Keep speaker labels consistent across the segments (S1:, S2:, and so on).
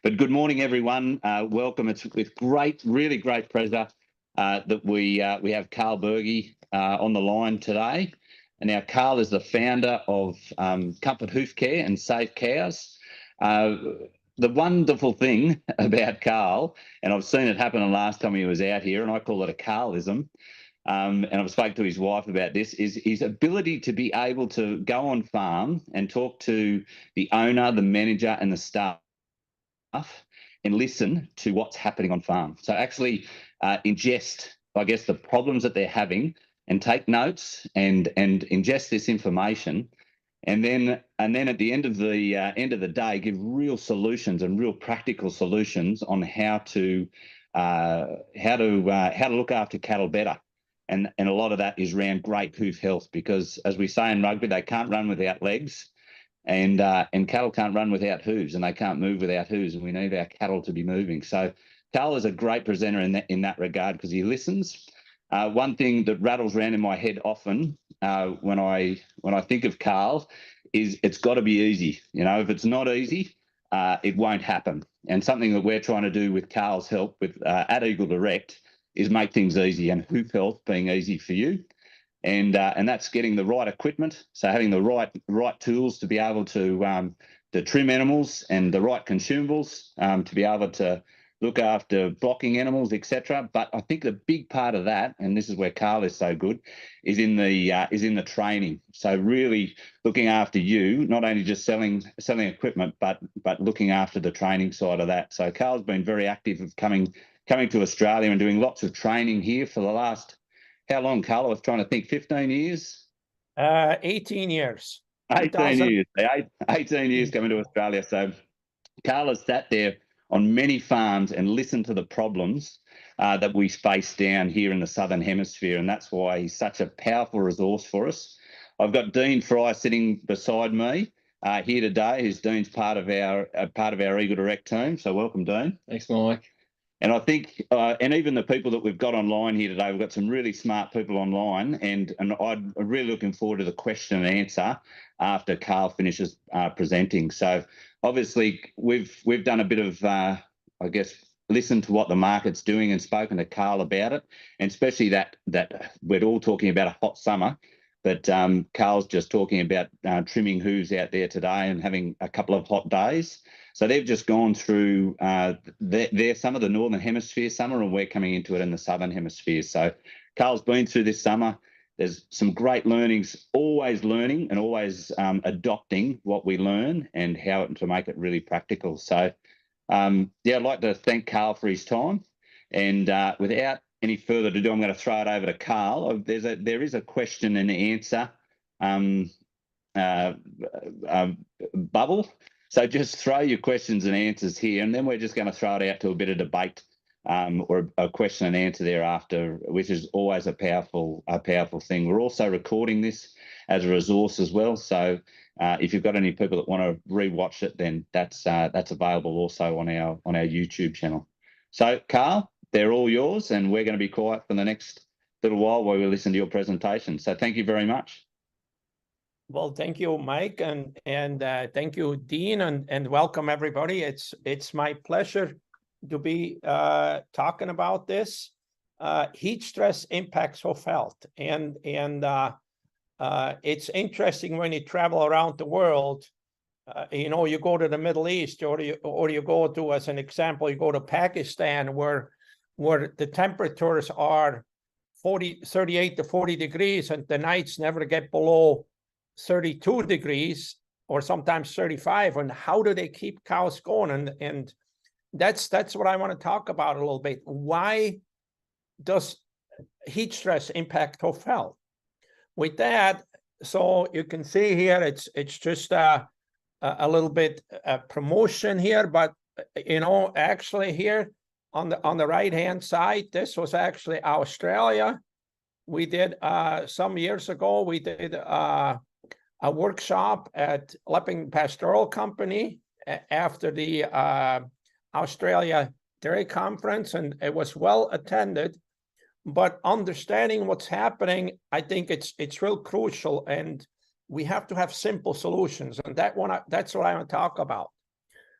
S1: But good morning, everyone. Welcome. It's with really great pleasure that we have Carl Berge on the line today. And now Carl is the founder of Comfort Hoof Care and Safe Cows. The wonderful thing about Carl, and I've seen it happen the last time he was out here, and I call it a Carlism, and I've spoken to his wife about this, is his ability to be able to go on farm and talk to the owner, the manager and the staff and listen to what's happening on farm. So actually ingest, I guess, the problems that they're having and take notes and ingest this information. And then at the end of the day, give real solutions and real practical solutions on how to look after cattle better. And a lot of that is around great hoof health, because as we say in rugby, they can't run without legs, and cattle can't run without hooves, and they can't move without hooves, and we need our cattle to be moving. So Carl is a great presenter in that regard, because he listens. One thing that rattles around in my head often when I think of Carl is it's got to be easy. You know, if it's not easy, it won't happen. And something that we're trying to do with Carl's help with at Eagle Direct is make things easy, and hoof health being easy for you. And that's getting the right equipment, so having the right tools to be able to trim animals, and the right consumables to be able to look after blocking animals, etc. But I think the big part of that, and this is where Carl is so good, is in the training. So really looking after you, not only just selling equipment, but looking after the training side of that. So Carl's been very active of coming to Australia and doing lots of training here for the last, how long, Carl? I was trying to think, 15 years?
S2: 18 years.
S1: 18 years. 18 years coming to Australia. So Carl has sat there on many farms and listened to the problems that we face down here in the Southern Hemisphere, and that's why he's such a powerful resource for us. I've got Dean Fry sitting beside me here today, who's Dean's part of our Eagle Direct team. So welcome, Dean.
S3: Thanks, Mike.
S1: And I think, and even the people that we've got online here today, we've got some really smart people online, and I'm really looking forward to the question and answer after Carl finishes presenting. So obviously we've done a bit of, I guess, listen to what the market's doing and spoken to Carl about it, and especially that we're all talking about a hot summer, but Carl's just talking about trimming hooves out there today and having a couple of hot days. So they've just gone through some of the Northern Hemisphere summer, and we're coming into it in the Southern Hemisphere. So Carl's been through this summer. There's some great learnings, always learning and always adopting what we learn and how to make it really practical. So, I'd like to thank Carl for his time. And without any further ado, I'm going to throw it over to Carl. There is a question and answer bubble. So just throw your questions and answers here, and then we're just going to throw it out to a bit of debate or a question and answer thereafter, which is always a powerful thing. We're also recording this as a resource as well. So if you've got any people that want to rewatch it, then that's available also on our YouTube channel. So Carl, they're all yours, and we're going to be quiet for the next little while we listen to your presentation. So thank you very much.
S2: Well, thank you, Mike, and thank you, Dean, and welcome everybody. It's my pleasure to be talking about this. Heat stress impacts hoof health, and it's interesting when you travel around the world. You go to the Middle East, or you go to, as an example, you go to Pakistan, where the temperatures are 38 to 40 degrees, and the nights never get below 32 degrees or sometimes 35. And how do they keep cows going? And that's what I want to talk about a little bit. Why does heat stress impact hoof health? With that, so you can see here, it's just a little bit promotion here, but actually here on the right hand side, this was actually Australia. We did some years ago, we did a workshop at Lepping Pastoral Company after the Australia Dairy Conference, and it was well attended. But understanding what's happening, I think it's real crucial, and we have to have simple solutions, and that's what I want to talk about.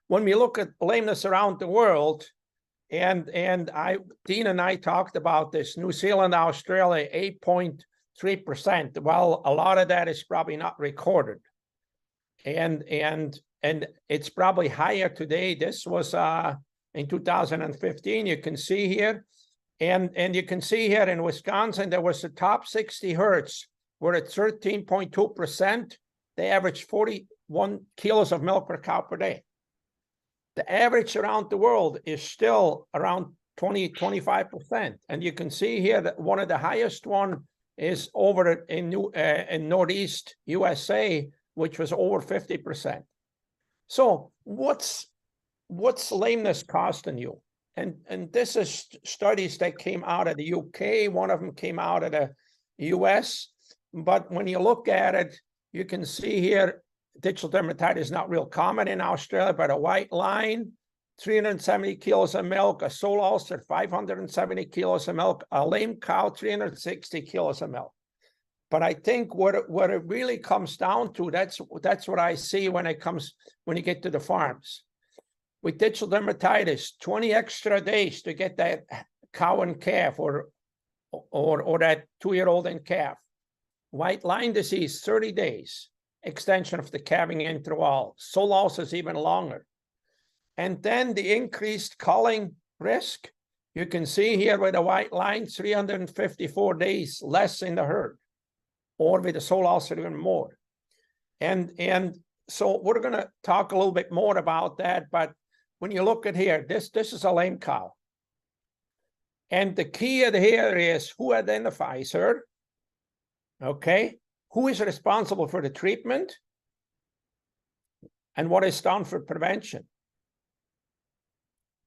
S2: when we look at lameness around the world, and Dean and I talked about this, New Zealand, Australia, 8.3%. Well, a lot of that is probably not recorded. And it's probably higher today. This was in 2015, you can see here. And you can see here in Wisconsin, there was the top 60 herds were at 13.2%. They averaged 41 kilos of milk per cow per day. The average around the world is still around 25%. And you can see here that one of the highest one is over in Northeast USA, which was over 50%. So what's lameness costing you? And this is studies that came out of the UK. One of them came out of the US. But when you look at it, you can see here, digital dermatitis is not real common in Australia, but a white line, 370 kilos of milk, a sole ulcer, 570 kilos of milk, a lame cow, 360 kilos of milk. But I think what it really comes down to, that's what I see when you get to the farms. With digital dermatitis, 20 extra days to get that cow and calf or that 2-year-old and calf. White line disease, 30 days. Extension of the calving interval. Sole ulcers even longer. And then the increased culling risk. You can see here with the white line, 354 days less in the herd, or with the sole ulcer even more. And so we're going to talk a little bit more about that. But when you look at here, this is a lame cow. And the key here is who identifies her. Okay. Who is responsible for the treatment and what is done for prevention?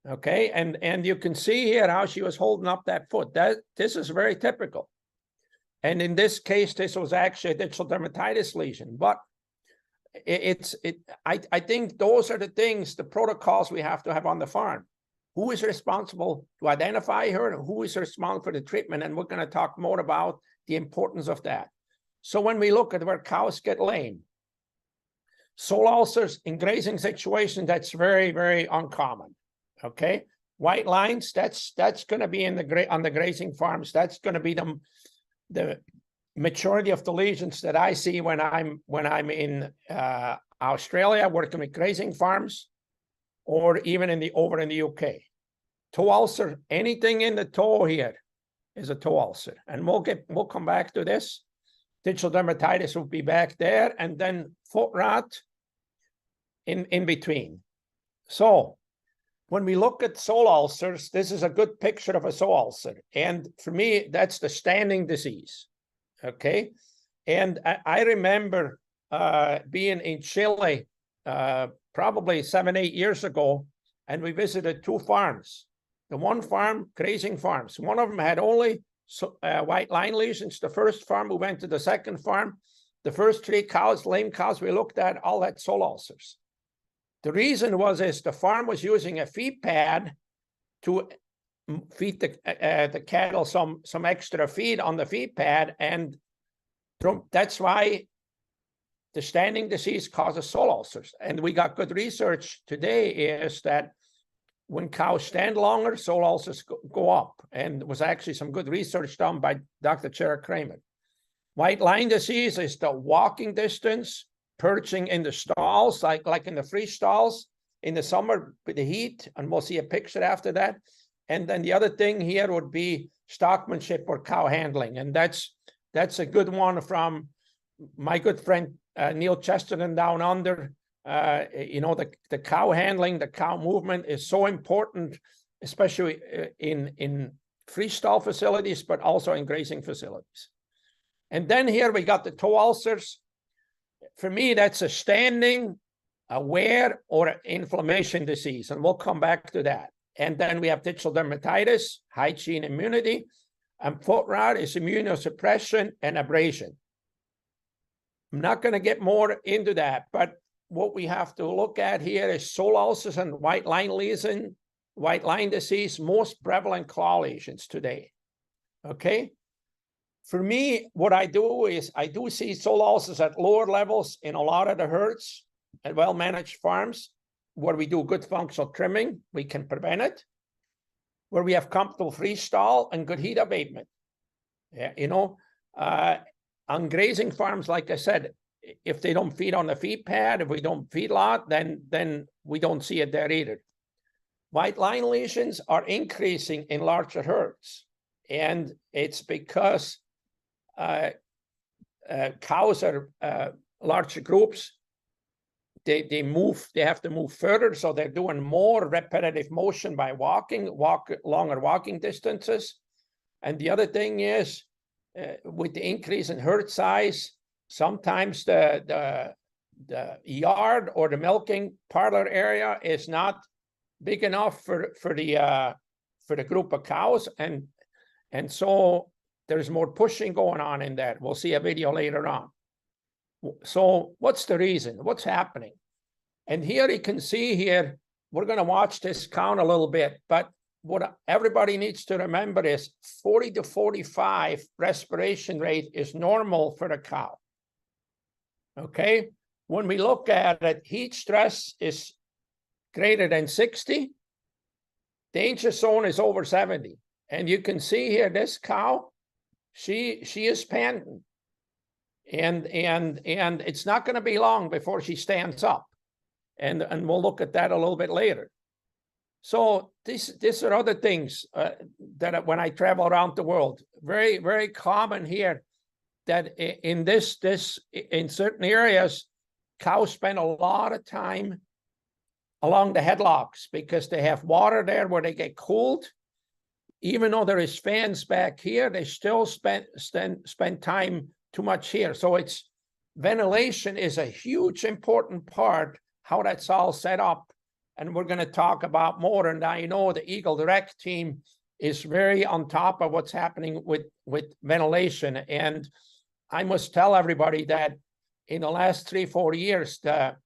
S2: Okay, and you can see here how she was holding up that foot. This is very typical. And in this case, this was actually a digital dermatitis lesion. But I think those are the things, the protocols we have to have on the farm. Who is responsible to identify her and who is responsible for the treatment? And we're going to talk more about the importance of that. So when we look at where cows get lame, sole ulcers in grazing situations, that's very, very uncommon. Okay, white lines, that's going to be on the grazing farms. That's going to be the majority of the lesions that I see when I'm in Australia working with grazing farms, or even over in the UK. Toe ulcer, anything in the toe here is a toe ulcer, and we'll come back to this. Digital dermatitis will be back there, and then foot rot in between. So when we look at sole ulcers, this is a good picture of a sole ulcer. And for me, that's the standing disease. Okay. And I remember being in Chile probably 7-8 years ago, and we visited 2 farms. The one farm, grazing farms. One of them had only white line lesions. The first farm, we went to the second farm. The first 3 cows, lame cows we looked at, all had sole ulcers. The reason was the farm was using a feed pad to feed the cattle some extra feed on the feed pad, and that's why the standing disease causes sole ulcers. And we got good research today is that when cows stand longer, sole ulcers go up. And there was actually some good research done by Dr. Jared Kramer. White line disease is the walking distance, perching in the stalls, like in the free stalls in the summer with the heat, and we'll see a picture after that. And then the other thing here would be stockmanship or cow handling, and that's a good one from my good friend Neil Chesterton down under. The cow handling, the cow movement is so important, especially in freestall facilities, but also in grazing facilities. And then here we got the toe ulcers. For me, that's a standing, a wear, or an inflammation disease, and we'll come back to that. And then we have digital dermatitis, hygiene, immunity, and foot rot is immunosuppression and abrasion. I'm not going to get more into that, but what we have to look at here is sole ulcers and white line lesion, white line disease, most prevalent claw lesions today. Okay. For me, what I do is I do see sole ulcers at lower levels in a lot of the herds at well-managed farms. where we do good functional trimming, we can prevent it. Where we have comfortable freestall and good heat abatement. Yeah, you know, on grazing farms, like I said, if they don't feed on the feed pad, if we don't feed a lot, then we don't see it there either. White line lesions are increasing in larger herds, and it's because cows are larger groups. They have to move further, so they're doing more repetitive motion by longer walking distances. And the other thing is, with the increase in herd size, sometimes the yard or the milking parlor area is not big enough for the group of cows, and so there's more pushing going on in that. We'll see a video later on. So what's the reason? What's happening? And here you can see here, we're going to watch this count a little bit, but what everybody needs to remember is 40 to 45 respiration rate is normal for the cow. Okay? When we look at it, heat stress is greater than 60. Danger zone is over 70. And you can see here, this cow, she is panting. And it's not going to be long before she stands up. And we'll look at that a little bit later. So these are other things that when I travel around the world, very, very common here, that in in certain areas, cows spend a lot of time along the headlocks because they have water there where they get cooled. Even though there is fans back here, they still spend time too much here. So it's ventilation is a huge important part how that's all set up. And we're going to talk about more. And I know the Eagle Direct team is very on top of what's happening with ventilation. And I must tell everybody that in the last 3-4 years, the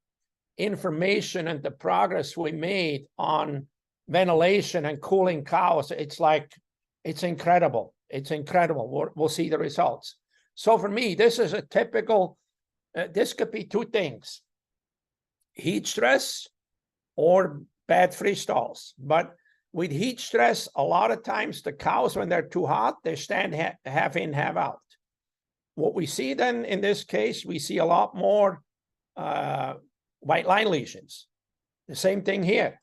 S2: information and the progress we made on ventilation and cooling cows, it's incredible. It's incredible. We'll see the results. So for me, this is a typical, this could be two things: heat stress or bad freestalls. But with heat stress, a lot of times the cows, when they're too hot, they stand half in, half out. What we see then in this case, we see a lot more white line lesions. The same thing here.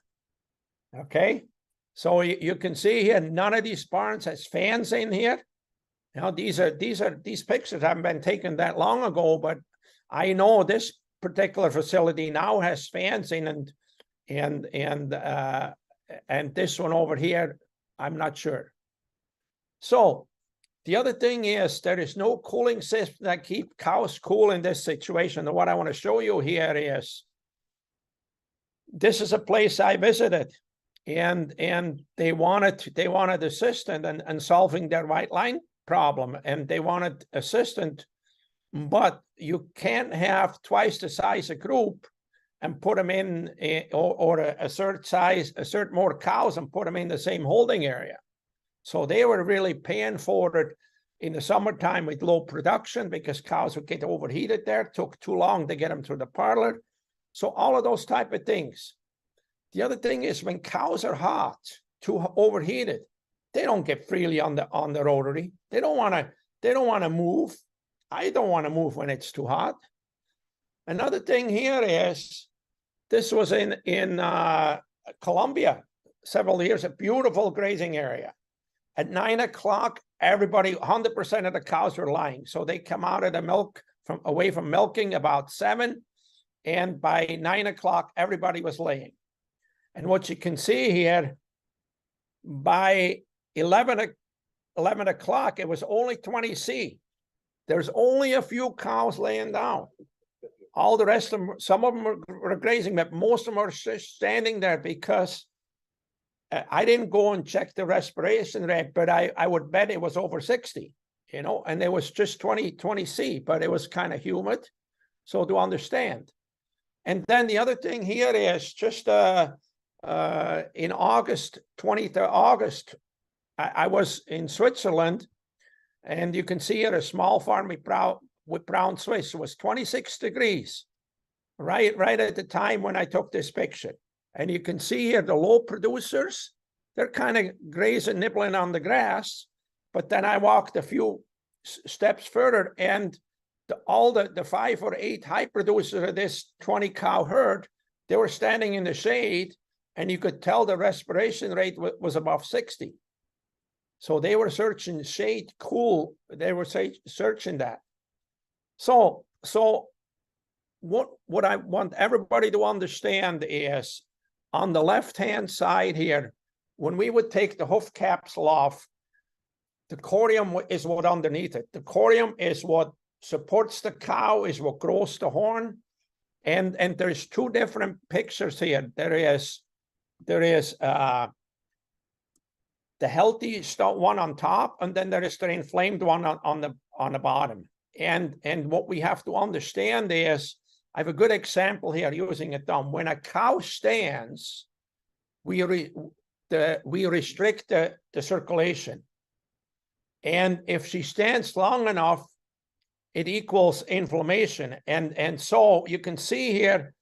S2: Okay, so you can see here, none of these barns has fans in here. Now these pictures haven't been taken that long ago, but I know this particular facility now has fans in, and this one over here, I'm not sure. So the other thing is there is no cooling system that keep cows cool in this situation. And what I want to show you here is, this is a place I visited, and they wanted assistance in solving their white line problem, and they wanted assistance, but you can't have twice the size of group and put them in, or a certain more cows and put them in the same holding area. So they were really paying for it in the summertime with low production because cows would get overheated there. It took too long to get them through the parlor. So all of those type of things. The other thing is when cows are hot, too overheated, they don't get freely on the rotary. They don't want to move. I don't want to move when it's too hot. Another thing here is, this was in Colombia several years, a beautiful grazing area. At 9 o'clock, everybody, 100% of the cows were lying. So they come out of the milk away from milking about 7, and by 9 o'clock, everybody was laying. And what you can see here, by 11 o'clock, it was only 20C. There's only a few cows laying down. All the rest of them, some of them were grazing, but most of them are just standing there because I didn't go and check the respiration rate, but I would bet it was over 60, you know, and it was just 20C, but it was kind of humid. So to understand. And then the other thing here is just in August, 20th of August, I was in Switzerland, and you can see here a small farm with brown Swiss. It was 26 degrees, right at the time when I took this picture. And you can see here the low producers, they're kind of grazing, nibbling on the grass. But then I walked a few steps further, and all the 5 or 8 high producers of this 20 cow herd, they were standing in the shade, and you could tell the respiration rate was above 60. So they were searching shade, cool. They were searching that. So what I want everybody to understand is, on the left-hand side here, when we would take the hoof capsule off, the corium is what underneath it. The corium is what supports the cow, is what grows the horn. And there's 2 different pictures here. There is the healthy one on top, and then there is the inflamed one on the bottom. And what we have to understand is, I have a good example here using a thumb. When a cow stands, we restrict the circulation. And if she stands long enough, it equals inflammation. And so you can see here,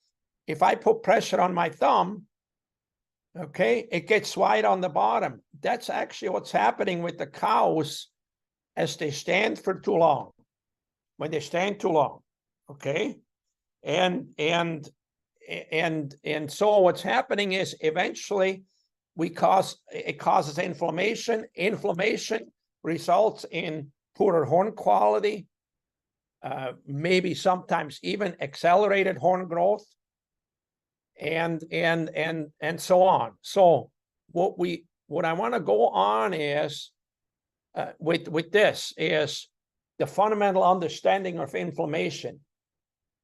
S2: if I put pressure on my thumb, okay, it gets wide on the bottom. That's actually what's happening with the cows as they stand for too long. When they stand too long, okay? And so what's happening is, eventually it causes inflammation. Inflammation results in poorer horn quality, maybe sometimes even accelerated horn growth, and so on. So what I want to go on is with this is the fundamental understanding of inflammation.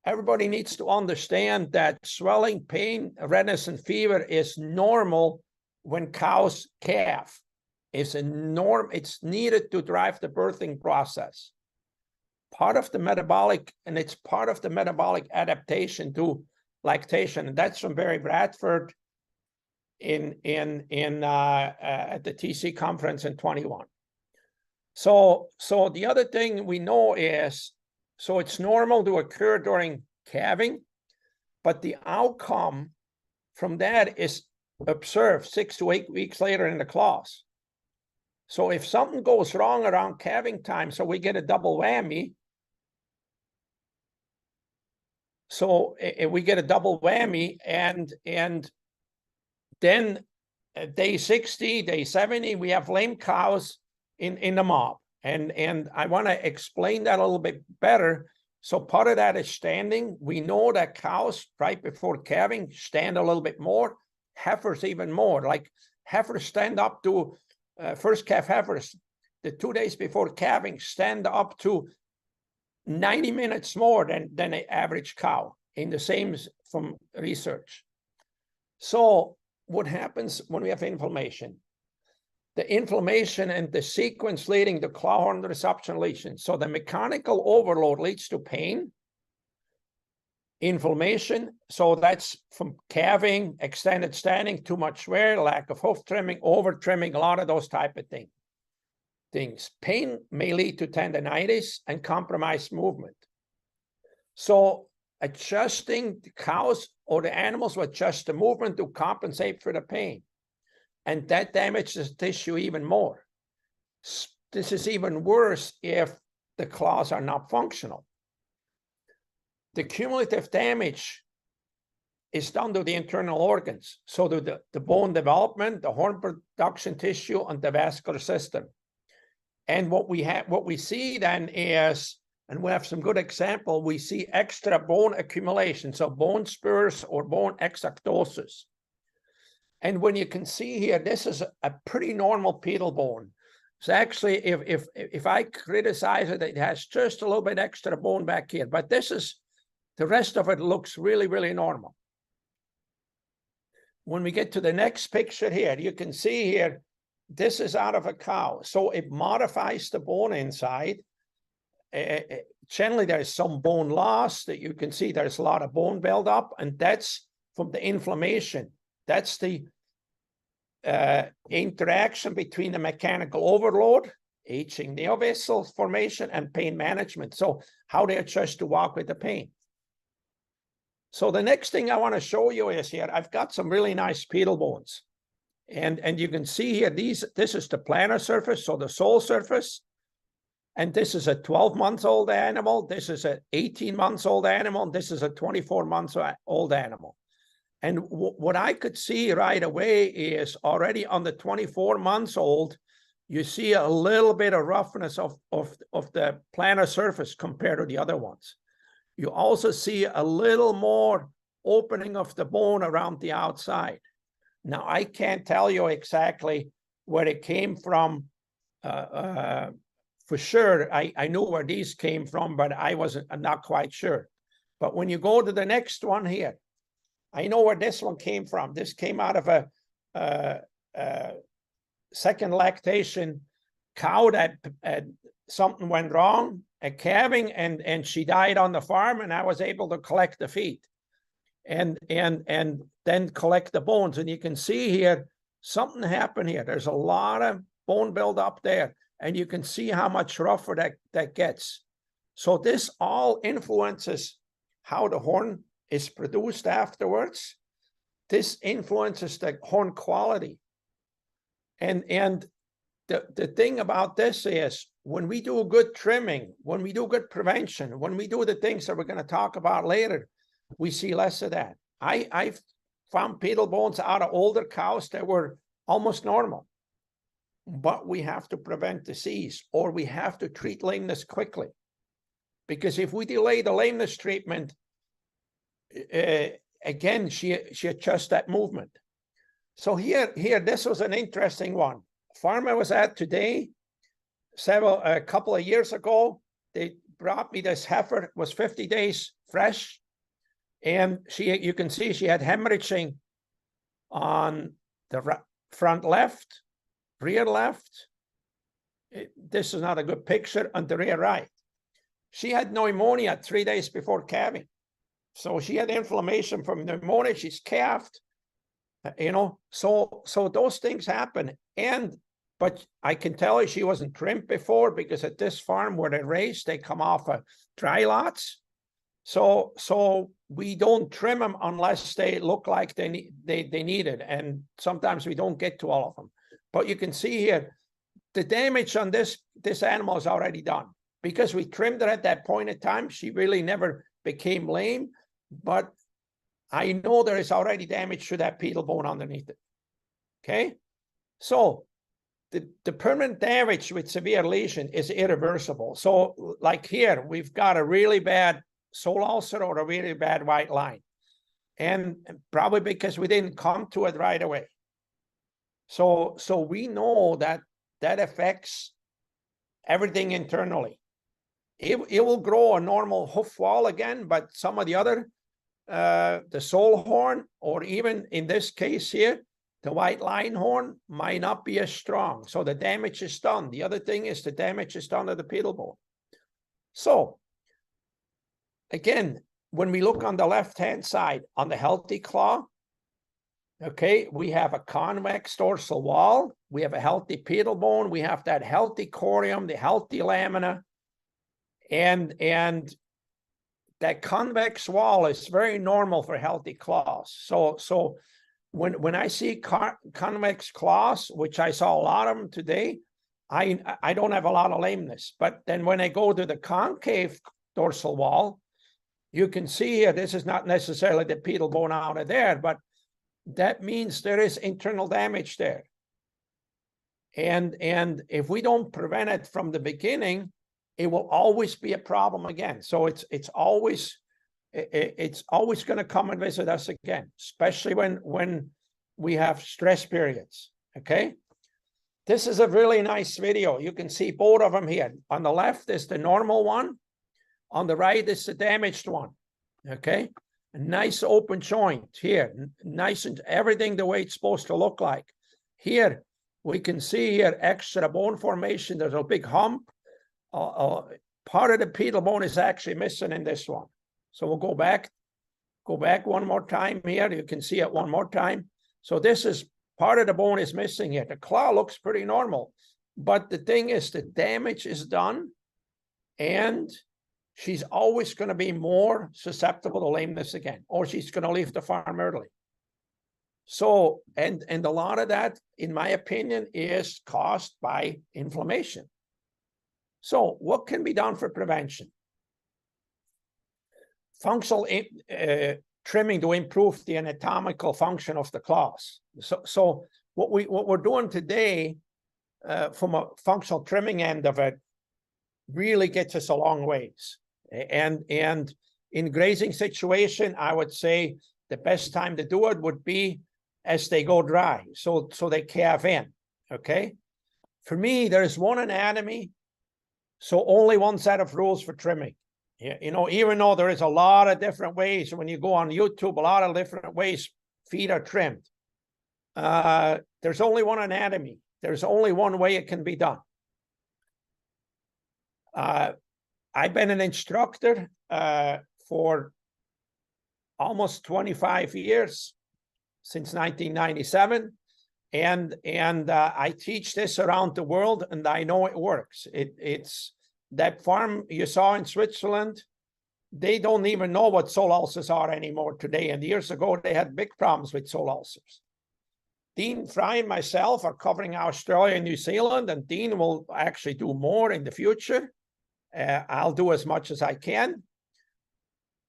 S2: Everybody needs to understand that swelling, pain, redness, and fever is normal when cows calve. It's needed to drive the birthing process. Part of the metabolic, and it's part of the metabolic adaptation to lactation. And that's from Barry Bradford at the TC conference in 21. So the other thing we know is, so it's normal to occur during calving, but the outcome from that is observed 6 to 8 weeks later in the claws. So if something goes wrong around calving time, so we get a double whammy. So we get a double whammy, and then day 60, day 70, we have lame cows in the mob. And I want to explain that a little bit better. So part of that is standing. We know that cows right before calving stand a little bit more, heifers even more. Like heifers stand up to, first calf heifers, the 2 days before calving stand up to 90 minutes more than an average cow, in the same from research. So what happens when we have inflammation? The inflammation and the sequence leading to claw horn resorption lesion. So the mechanical overload leads to pain, inflammation. So that's from calving, extended standing, too much wear, lack of hoof trimming, over trimming, a lot of those type of things. Pain may lead to tendinitis and compromised movement. So adjusting the cows or the animals will adjust the movement to compensate for the pain. And that damages the tissue even more. This is even worse if the claws are not functional. The cumulative damage is done to the internal organs. So to the bone development, the horn production tissue, and the vascular system. And what we see then is, and we have some good example, we see extra bone accumulation, so bone spurs or bone exarctosis. And when you can see here, this is a pretty normal pedal bone. So actually, if I criticize it, it has just a little bit extra bone back here, but the rest of it looks really, really normal. When we get to the next picture here, you can see here, this is out of a cow. So it modifies the bone inside. Generally, there's some bone loss that you can see. There's a lot of bone buildup, and that's from the inflammation. That's the interaction between the mechanical overload, aging neovascular formation, and pain management. So how they adjust to walk with the pain. So the next thing I want to show you is here, I've got some really nice pedal bones. And you can see here, this is the plantar surface, so the sole surface. And this is a 12-month-old animal. This is an 18-month-old animal. This is a 24-month-old animal. And what I could see right away is already on the 24 months old, you see a little bit of roughness of the plantar surface compared to the other ones. You also see a little more opening of the bone around the outside. Now, I can't tell you exactly where it came from. For sure, I knew where these came from, but I'm not quite sure. But when you go to the next one here, I know where this one came from. This came out of a second lactation cow that something went wrong, a calving, and she died on the farm, and I was able to collect the feet and then collect the bones. And you can see here, something happened here. There's a lot of bone buildup there, and you can see how much rougher that gets. So this all influences how the horn is produced afterwards. This influences the horn quality. And the thing about this is, when we do good trimming, when we do good prevention, when we do the things that we're going to talk about later, we see less of that. I've found pedal bones out of older cows that were almost normal. But we have to prevent disease, or we have to treat lameness quickly. Because if we delay the lameness treatment, again, she adjusts that movement. So here, this was an interesting one. Farm I was at today, a couple of years ago, they brought me this heifer. It was 50 days fresh, and you can see she had hemorrhaging on the front left, rear left. This is not a good picture. On the rear right, she had pneumonia 3 days before calving, so she had inflammation from pneumonia. She's calved, so those things happen. But I can tell you she wasn't trimmed before, because at this farm where they race, they come off of dry lots. So we don't trim them unless they look like they need it. And sometimes we don't get to all of them. But you can see here, the damage on this animal is already done. Because we trimmed it at that point in time, she really never became lame. But I know there is already damage to that pedal bone underneath it. Okay? So the permanent damage with severe lesion is irreversible. So like here, we've got a really bad sole ulcer or a really bad white line. And probably because we didn't come to it right away. So we know that affects everything internally. It will grow a normal hoof wall again, but some of the other, the sole horn, or even in this case here, the white line horn might not be as strong. So the damage is done. The other thing is the damage is done to the pedal bone. So again, when we look on the left-hand side, on the healthy claw, okay, we have a convex dorsal wall. We have a healthy pedal bone. We have that healthy corium, the healthy lamina. And that convex wall is very normal for healthy claws. So when I see convex claws, which I saw a lot of them today, I don't have a lot of lameness. But then when I go to the concave dorsal wall, you can see here, this is not necessarily the pedal bone out of there, but that means there is internal damage there. And if we don't prevent it from the beginning, it will always be a problem again. So it's always going to come and visit us again, especially when we have stress periods. Okay. This is a really nice video. You can see both of them here. On the left is the normal one. On the right is the damaged one. Okay. A nice open joint here. Nice and everything the way it's supposed to look like. Here, we can see here extra bone formation. There's a big hump. Part of the pedal bone is actually missing in this one. So we'll go back one more time here. You can see it one more time. So this is part of the bone is missing here. The claw looks pretty normal, but the thing is the damage is done, and she's always going to be more susceptible to lameness again, or she's going to leave the farm early. So, and a lot of that, in my opinion, is caused by inflammation. So what can be done for prevention? Functional trimming to improve the anatomical function of the claws. So what we're doing today from a functional trimming end of it really gets us a long ways. And in grazing situation, I would say the best time to do it would be as they go dry, so they calve in, okay? For me, there's one anatomy, so only one set of rules for trimming. You know, even though there is a lot of different ways, when you go on YouTube, a lot of different ways feet are trimmed. There's only one anatomy. There's only one way it can be done. I've been an instructor for almost 25 years, since 1997. And I teach this around the world, and I know it works. It's that farm you saw in Switzerland, they don't even know what sole ulcers are anymore today. And years ago, they had big problems with sole ulcers. Dean Fry and myself are covering Australia and New Zealand, and Dean will actually do more in the future. I'll do as much as I can.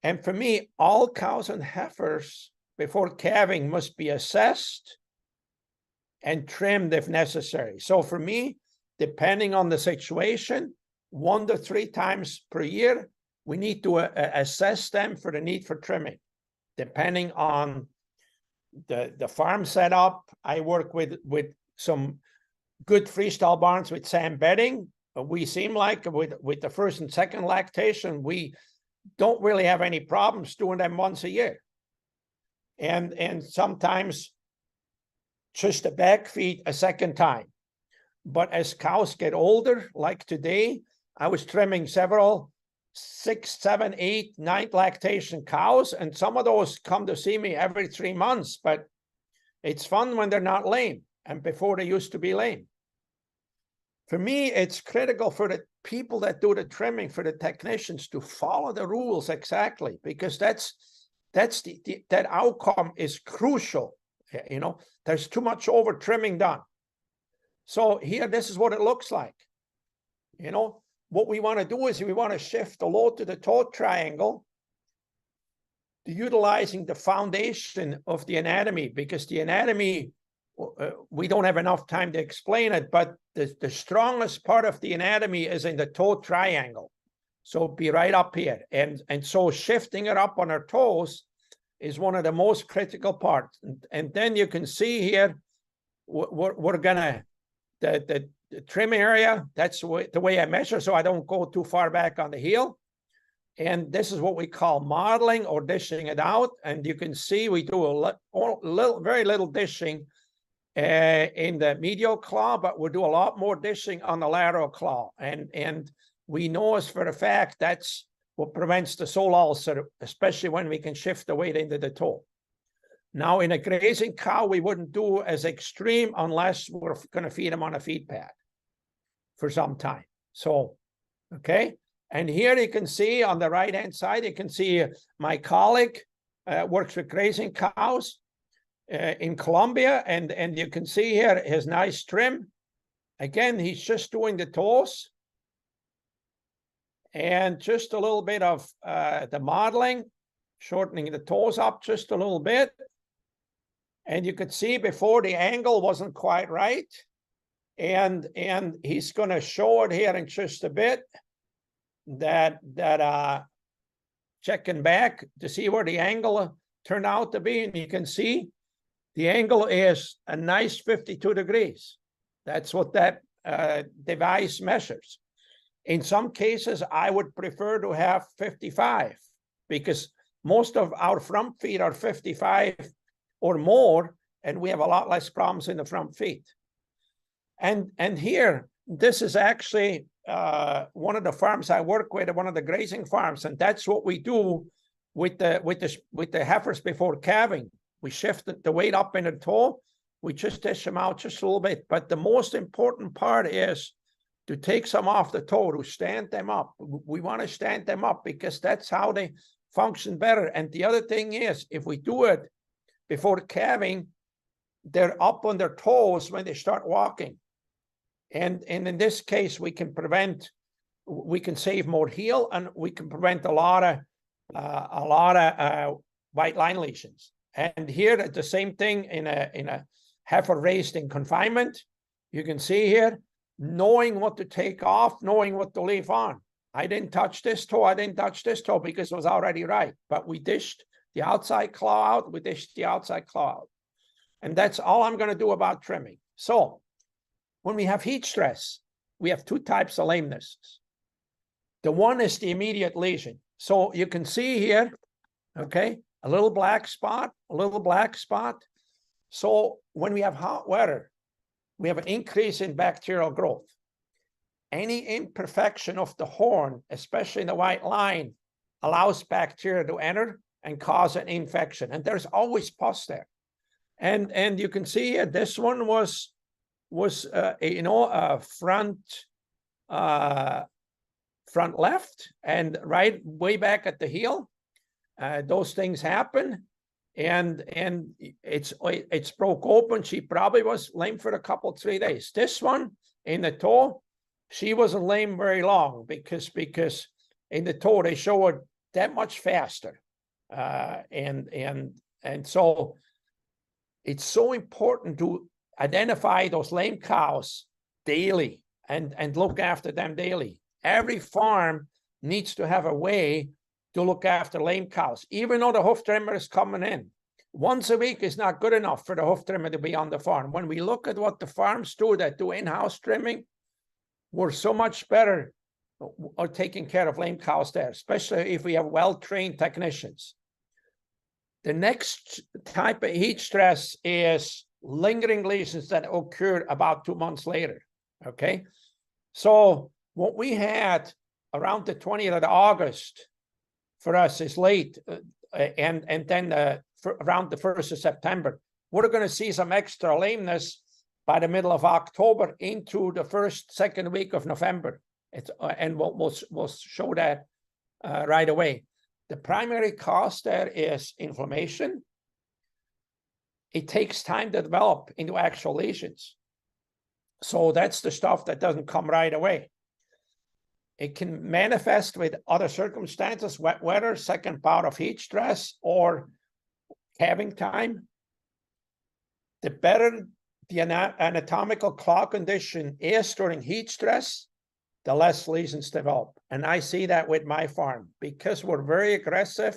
S2: And for me, all cows and heifers before calving must be assessed and trimmed if necessary. So for me, depending on the situation, 1 to 3 times per year, we need to assess them for the need for trimming. Depending on the farm setup, I work with some good freestyle barns with sand bedding. We seem like with the first and second lactation, we don't really have any problems doing them once a year. And sometimes just the back feed a second time. But as cows get older, like today, I was trimming several 6, 7, 8, 9 lactation cows, and some of those come to see me every 3 months, but it's fun when they're not lame, and before they used to be lame. For me, it's critical for the people that do the trimming, for the technicians, to follow the rules exactly, because that outcome is crucial. You know, there's too much over trimming done. So here, this is what it looks like. You know, what we want to do is we want to shift the load to the toe triangle, utilizing the foundation of the anatomy, because the anatomy, we don't have enough time to explain it, but the strongest part of the anatomy is in the toe triangle. So be right up here. And so shifting it up on our toes is one of the most critical parts. And then you can see here, we're gonna, the trim area, that's the way I measure, so I don't go too far back on the heel. And this is what we call modeling or dishing it out. And you can see we do very little dishing in the medial claw, but we'll do a lot more dishing on the lateral claw. And we know as for a fact that's what prevents the sole ulcer, especially when we can shift the weight into the toe. Now, in a grazing cow, we wouldn't do as extreme unless we're going to feed them on a feed pad for some time. So, okay. And here you can see on the right-hand side, you can see my colleague works with grazing cows in Colombia. And you can see here his nice trim. Again, he's just doing the toes. And just a little bit of the modeling, shortening the toes up just a little bit. And you could see before the angle wasn't quite right. And he's going to show it here in just a bit, that checking back to see where the angle turned out to be. And you can see the angle is a nice 52 degrees. That's what that device measures. In some cases, I would prefer to have 55, because most of our front feet are 55 or more, and we have a lot less problems in the front feet. And here, this is actually one of the farms I work with, one of the grazing farms, and that's what we do with the heifers before calving. We shift the weight up in the toe. We just dish them out just a little bit. But the most important part is to take some off the toe, to stand them up. We want to stand them up because that's how they function better. And the other thing is, if we do it before calving, they're up on their toes when they start walking. And in this case, we can save more heel, and we can prevent a lot of white line lesions. And here, the same thing in a heifer raised in confinement. You can see here, knowing what to take off, knowing what to leave on. I didn't touch this toe, I didn't touch this toe because it was already right. But we dished the outside claw out, we dished the outside claw out. And that's all I'm going to do about trimming. So when we have heat stress, we have two types of lamenesses. The one is the immediate lesion. So you can see here, okay, a little black spot, a little black spot. So when we have hot weather, we have an increase in bacterial growth. Any imperfection of the horn, especially in the white line, allows bacteria to enter and cause an infection. And there's always pus there. And you can see here, this one was front left and right way back at the heel. Those things happen, and it's broke open. She probably was lame for a couple, 3 days. This one in the toe, she wasn't lame very long because in the toe they show it that much faster, and so it's so important to identify those lame cows daily and look after them daily. Every farm needs to have a way to look after lame cows, even though the hoof trimmer is coming in. Once a week is not good enough for the hoof trimmer to be on the farm. When we look at what the farms do that do in-house trimming, we're so much better at taking care of lame cows there, especially if we have well-trained technicians. The next type of heat stress is lingering lesions that occur about 2 months later, okay? So what we had around the 20th of August for us is late, and then around the 1st of September. We're going to see some extra lameness by the middle of October into the second week of November. And we'll show that right away. The primary cause there is inflammation. It takes time to develop into actual lesions. So that's the stuff that doesn't come right away. It can manifest with other circumstances, wet weather, second bout of heat stress, or calving time. The better the anatomical claw condition is during heat stress, the less lesions develop. And I see that with my farm because we're very aggressive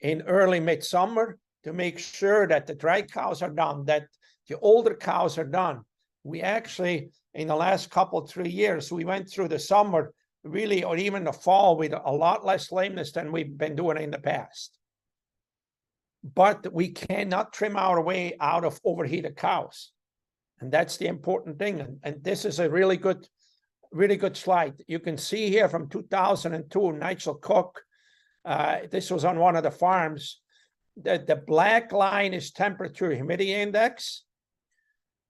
S2: in early midsummer to make sure that the dry cows are done, that the older cows are done. We actually, in the last couple, 3 years, we went through the summer really, or even the fall, with a lot less lameness than we've been doing in the past. But we cannot trim our way out of overheated cows. And that's the important thing. And this is a really good slide. You can see here from 2002, Nigel Cook, this was on one of the farms. The black line is temperature humidity index,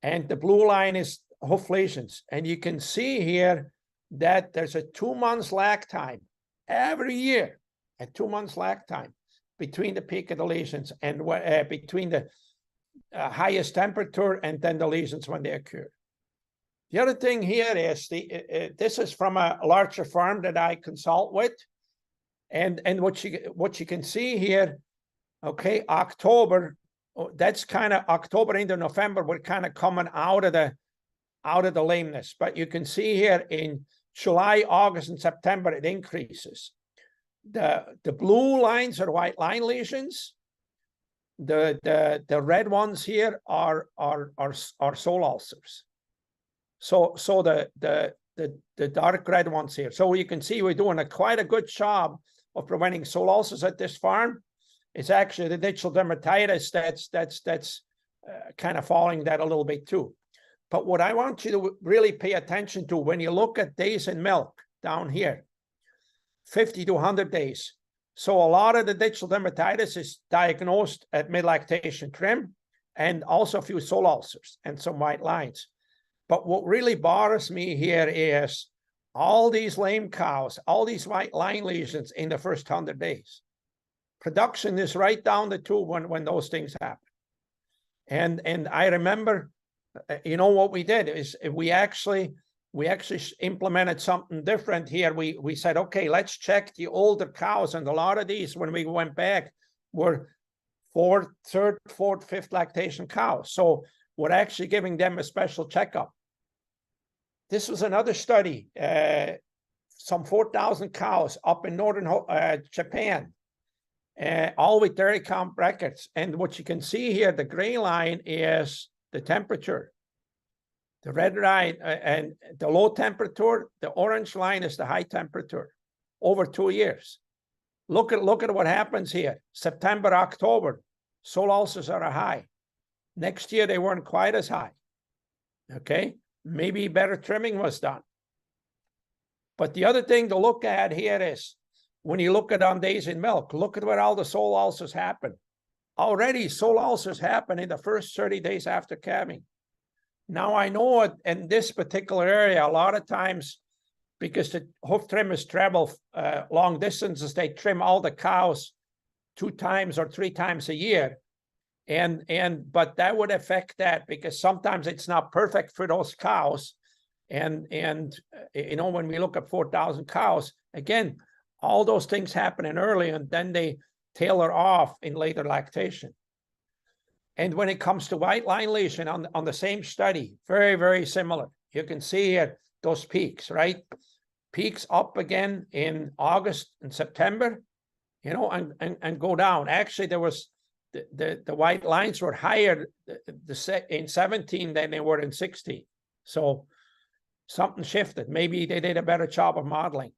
S2: and the blue line is hoof lesions. And you can see here that there's a 2 months lag time every year, a 2 months lag time between the peak of the lesions and between the highest temperature and then the lesions when they occur. The other thing here is this is from a larger farm that I consult with, and what you can see here, okay, October, that's kind of October into November, we're kind of coming out of the lameness, but you can see here in July, August, and September it increases. The blue lines are white line lesions. The red ones here are sole ulcers. So the dark red ones here. So you can see we're doing quite a good job of preventing sole ulcers at this farm. It's actually the digital dermatitis that's kind of following that a little bit too. But what I want you to really pay attention to when you look at days in milk down here, 50 to 100 days. So a lot of the digital dermatitis is diagnosed at mid-lactation trim, and also a few sole ulcers and some white lines. But what really bothers me here is all these lame cows, all these white line lesions in the first 100 days. Production is right down the tube when those things happen. And I remember, you know, what we did is we actually implemented something different here. We said, okay, let's check the older cows, and a lot of these, when we went back, were third, fourth, fifth lactation cows. So we're actually giving them a special checkup. This was another study, some 4,000 cows up in northern Japan, all with dairy count brackets. And what you can see here, the gray line is the temperature. The red line and the low temperature, the orange line is the high temperature over 2 years. Look at what happens here. September, October, soil ulcers are high. Next year, they weren't quite as high. Okay, maybe better trimming was done. But the other thing to look at here is when you look at on days in milk, look at where all the soil ulcers happen. Already, soil ulcers happen in the first 30 days after calving. Now, I know in this particular area, a lot of times, because the hoof trimmers travel long distances, they trim all the cows 2 times or 3 times a year. But that would affect that, because sometimes it's not perfect for those cows. And you know, when we look at 4,000 cows, again, all those things happening early, and then they tailor off in later lactation. And when it comes to white line lesion on the same study, very, very similar. You can see here those peaks, right? Peaks up again in August and September, you know, and go down. Actually, there was the white lines were higher in 17 than they were in 16. So something shifted. Maybe they did a better job of modeling.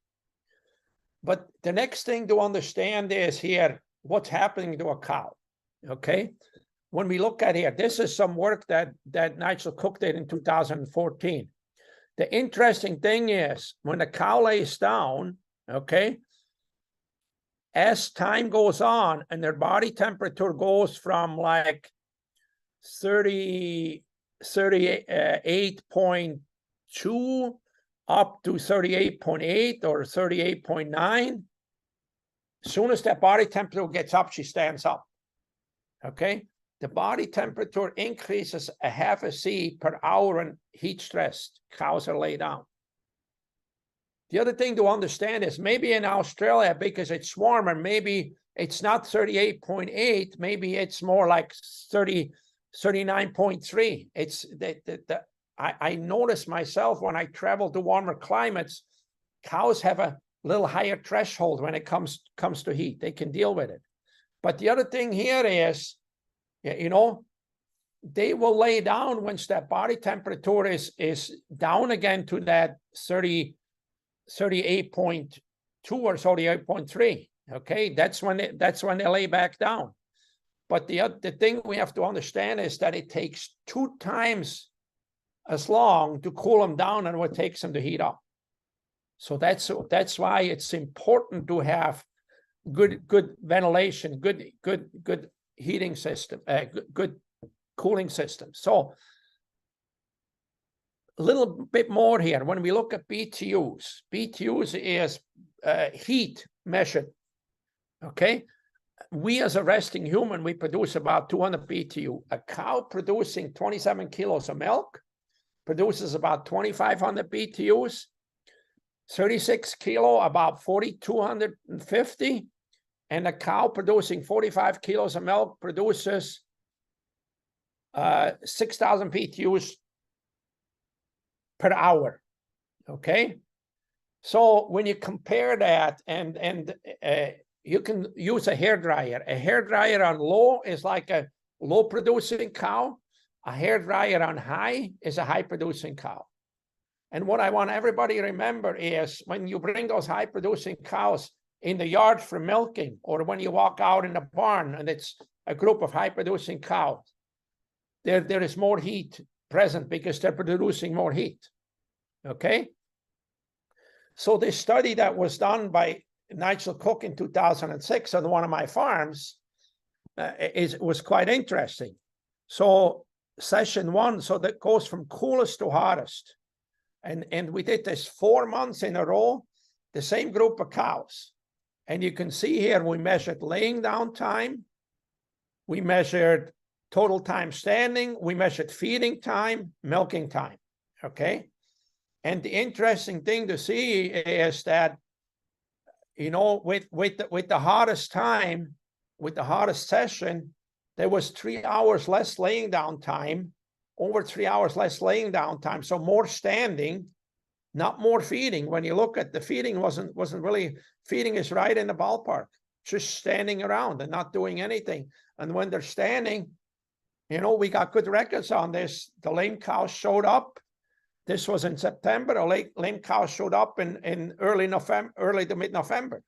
S2: But the next thing to understand is here, what's happening to a cow, okay? When we look at here, this is some work that Nigel Cook did in 2014. The interesting thing is when the cow lays down, okay, as time goes on and their body temperature goes from like 38.2 up to 38.8 or 38.9, as soon as that body temperature gets up, she stands up, okay? The body temperature increases a half a C per hour in heat stress. Cows are laid down. The other thing to understand is maybe in Australia, because it's warmer, maybe it's not 38.8, maybe it's more like 39.3. It's I notice myself when I travel to warmer climates, cows have a little higher threshold when it comes to heat. They can deal with it. But the other thing here is, you know, they will lay down once that body temperature is down again to that 38.2 or 38.3. Okay, that's when they lay back down. But the thing we have to understand is that it takes 2 times as long to cool them down than what takes them to heat up. So that's why it's important to have good ventilation, good heating system, good cooling system. So a little bit more here. When we look at BTUs is heat measured, okay? We as a resting human, we produce about 200 BTU. A cow producing 27 kilos of milk produces about 2,500 BTUs. 36 kilo, about 4,250. And a cow producing 45 kilos of milk produces 6,000 BTUs per hour, okay? So when you compare that, and you can use a hairdryer. A hairdryer on low is like a low-producing cow. A hairdryer on high is a high-producing cow. And what I want everybody to remember is when you bring those high-producing cows in the yard for milking, or when you walk out in the barn and it's a group of high-producing cows, there is more heat present because they're producing more heat, okay? So this study that was done by Nigel Cook in 2006 on one of my farms was quite interesting. So session 1, so that goes from coolest to hottest. And we did this 4 months in a row, the same group of cows. And you can see here, we measured laying down time, we measured total time standing, we measured feeding time, milking time, okay? And the interesting thing to see is that, you know, with the hottest time, with the hottest session, there was 3 hours less laying down time, over 3 hours less laying down time, so more standing, not more feeding. When you look at the feeding, wasn't really, feeding is right in the ballpark, just standing around and not doing anything. And when they're standing, you know, we got good records on this. The lame cows showed up. This was in September. A lame cow showed up in early November, early to mid-November.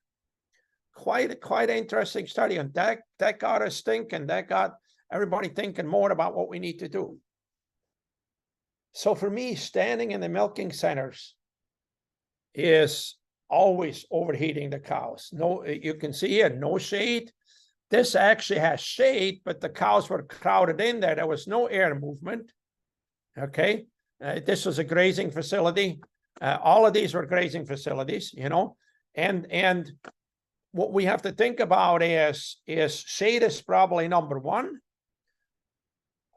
S2: Quite an interesting study, and that got us thinking. That got everybody thinking more about what we need to do. So for me, standing in the milking centers is always overheating the cows. No, you can see here, no shade. This actually has shade, but the cows were crowded in there. There was no air movement. Okay, this was a grazing facility. All of these were grazing facilities, you know, and what we have to think about is shade is probably number 1.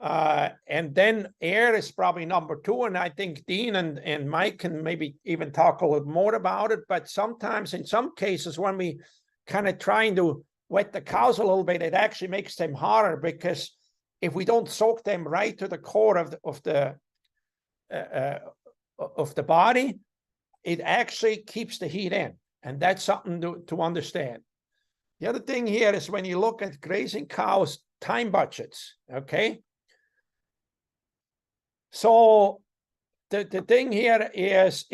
S2: And then air is probably number 2. And I think Dean and Mike can maybe even talk a little more about it. But sometimes, in some cases, when we kind of trying to wet the cows a little bit, it actually makes them hotter, because if we don't soak them right to the core of the body, it actually keeps the heat in. And that's something to understand. The other thing here is when you look at grazing cows' time budgets, okay? So the thing here is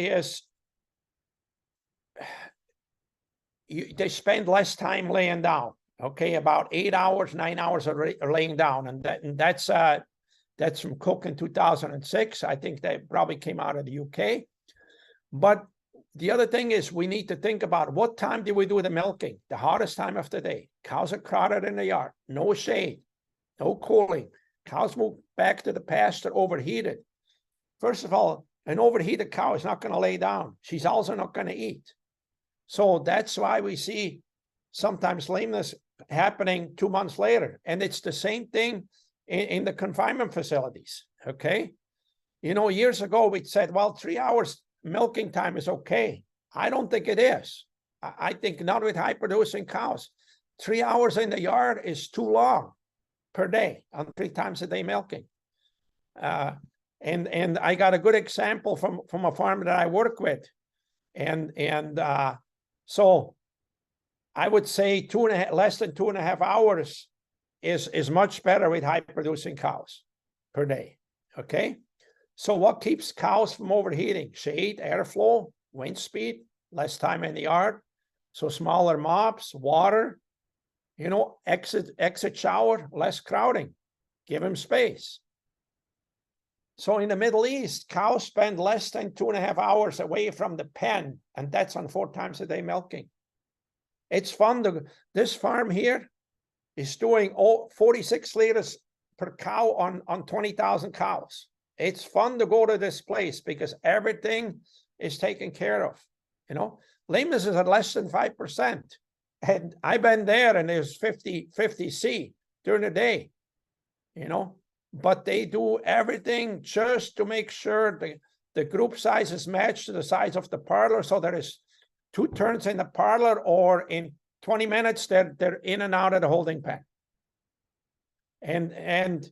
S2: they spend less time laying down, okay? About 8 hours, 9 hours are laying down, and that's from Cook in 2006. I think that probably came out of the UK. But the other thing is we need to think about what time do we do the milking? The hottest time of the day. Cows are crowded in the yard, no shade, no cooling. Cows move back to the pasture overheated. First of all, an overheated cow is not going to lay down. She's also not going to eat. So that's why we see sometimes lameness happening 2 months later. And it's the same thing in the confinement facilities, okay? You know, years ago, we said, well, 3 hours milking time is okay. I don't think it is. I think not with high-producing cows. 3 hours in the yard is too long per day on 3 times a day milking. And I got a good example from a farm that I work with. So I would say less than 2.5 hours is much better with high-producing cows per day, okay? So what keeps cows from overheating? Shade, airflow, wind speed, less time in the yard. So smaller mobs, water, you know, exit shower, less crowding, give them space. So in the Middle East, cows spend less than 2.5 hours away from the pen, and that's on 4 times a day milking. It's fun. This farm here is doing 46 liters per cow on 20,000 cows. It's fun to go to this place because everything is taken care of. You know, lameness is at less than 5%. And I've been there and there's 50 C during the day, you know, but they do everything just to make sure the group size is matched to the size of the parlor. So there is 2 turns in the parlor, or in 20 minutes, they're in and out of the holding pen. And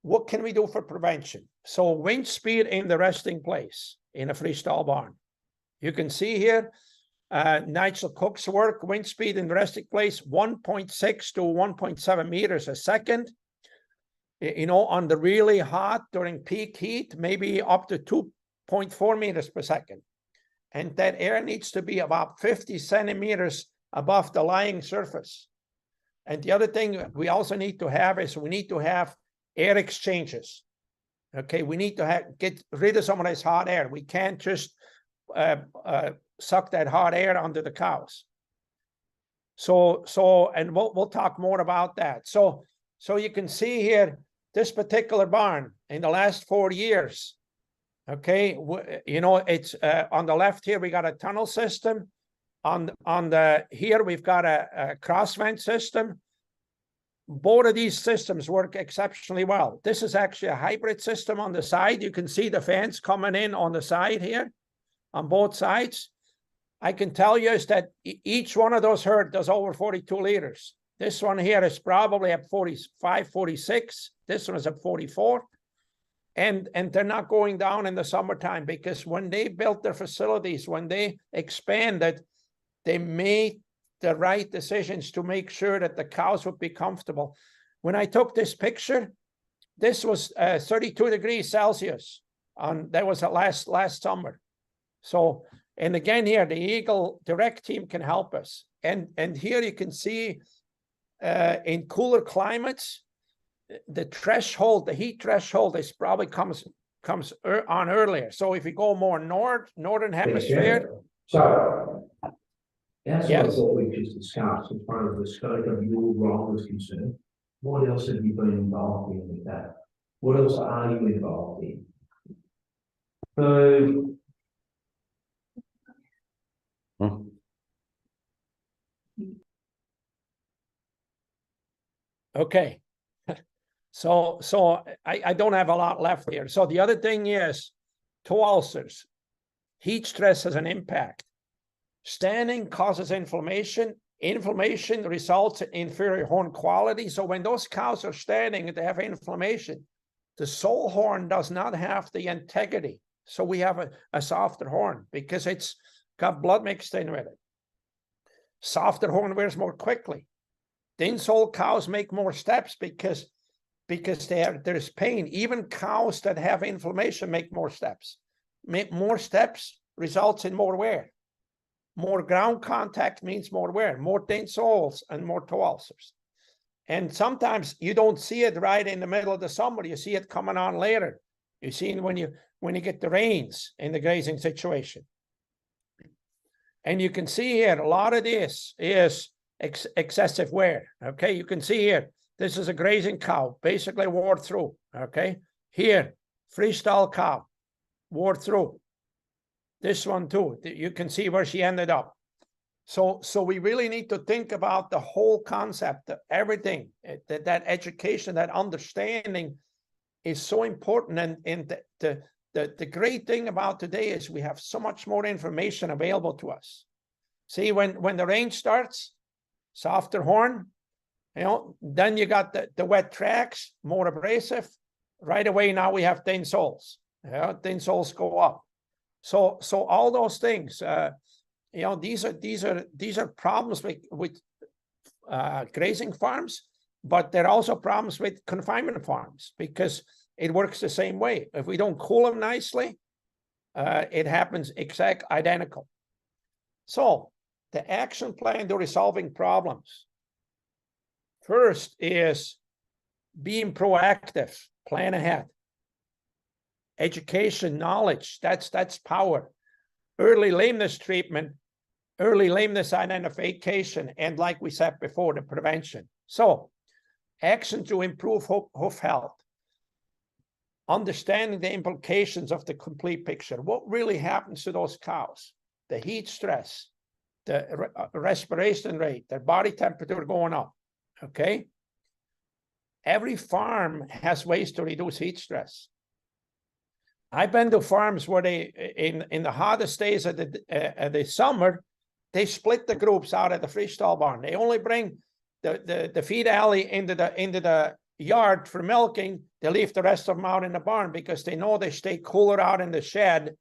S2: what can we do for prevention? So wind speed in the resting place in a freestall barn. You can see here, Nigel Cook's work, wind speed in the resting place, 1.6 to 1.7 meters a second. You know, on the really hot, during peak heat, maybe up to 2.4 meters per second. And that air needs to be about 50 centimeters above the lying surface. And the other thing we also need to have is we need to have air exchanges. Okay, we need to get rid of some of this hot air. We can't just suck that hot air onto the cows. And we'll talk more about that. So you can see here, this particular barn, in the last 4 years. Okay, you know, it's on the left here, we got a tunnel system. On the here, we've got a cross vent system. Both of these systems work exceptionally well. This is actually a hybrid system on the side. You can see the fans coming in on the side here, on both sides. I can tell you is that each one of those herd does over 42 liters. This one here is probably at 45, 46. This one is at 44. And they're not going down in the summertime, because when they built their facilities, when they expanded, they made the right decisions to make sure that the cows would be comfortable. When I took this picture, this was 32 degrees Celsius. That was last summer. So, and again here, the Eagle Direct team can help us. And here you can see in cooler climates, the threshold, the heat threshold is probably comes on earlier. So if you go more northern hemisphere.
S3: So outside of
S2: Yes.
S3: what we've just discussed, as far as the scope of your role is concerned, what else have you been involved in with that? What else are you involved in? So
S2: Okay. So I don't have a lot left here. So the other thing is toe ulcers. Heat stress has an impact. Standing causes inflammation. Inflammation results in inferior horn quality. So when those cows are standing and they have inflammation, the sole horn does not have the integrity. So we have a softer horn because it's got blood mixed in with it. Softer horn wears more quickly. Thin sole cows make more steps because there's pain. Even cows that have inflammation make more steps. More steps results in more wear. More ground contact means more wear, more thin soles and more toe ulcers. And sometimes you don't see it right in the middle of the summer. You see it coming on later. You see it when you get the rains in the grazing situation. And you can see here, a lot of this is excessive wear. Okay, you can see here, this is a grazing cow, basically wore through. Okay, here, freestyle cow, wore through. This one too, you can see where she ended up. So we really need to think about the whole concept of everything. That education, that understanding is so important. And the great thing about today is we have so much more information available to us. See, when the rain starts, softer horn, you know, then you got the wet tracks, more abrasive. Right away, now we have thin soles. Yeah, thin soles go up. So all those things, you know, these are problems with grazing farms, but they're also problems with confinement farms because it works the same way. If we don't cool them nicely, it happens identical. So the action plan to resolving problems. First is being proactive, plan ahead. Education, knowledge, that's power. Early lameness treatment, early lameness identification, and like we said before, the prevention. So, action to improve hoof health. Understanding the implications of the complete picture. What really happens to those cows? The heat stress, the respiration rate, their body temperature going up, okay? Every farm has ways to reduce heat stress. I've been to farms where they, in the hottest days of the summer, they split the groups out of the freestall barn. They only bring the feed alley into the yard for milking. They leave the rest of them out in the barn because they know they stay cooler out in the shed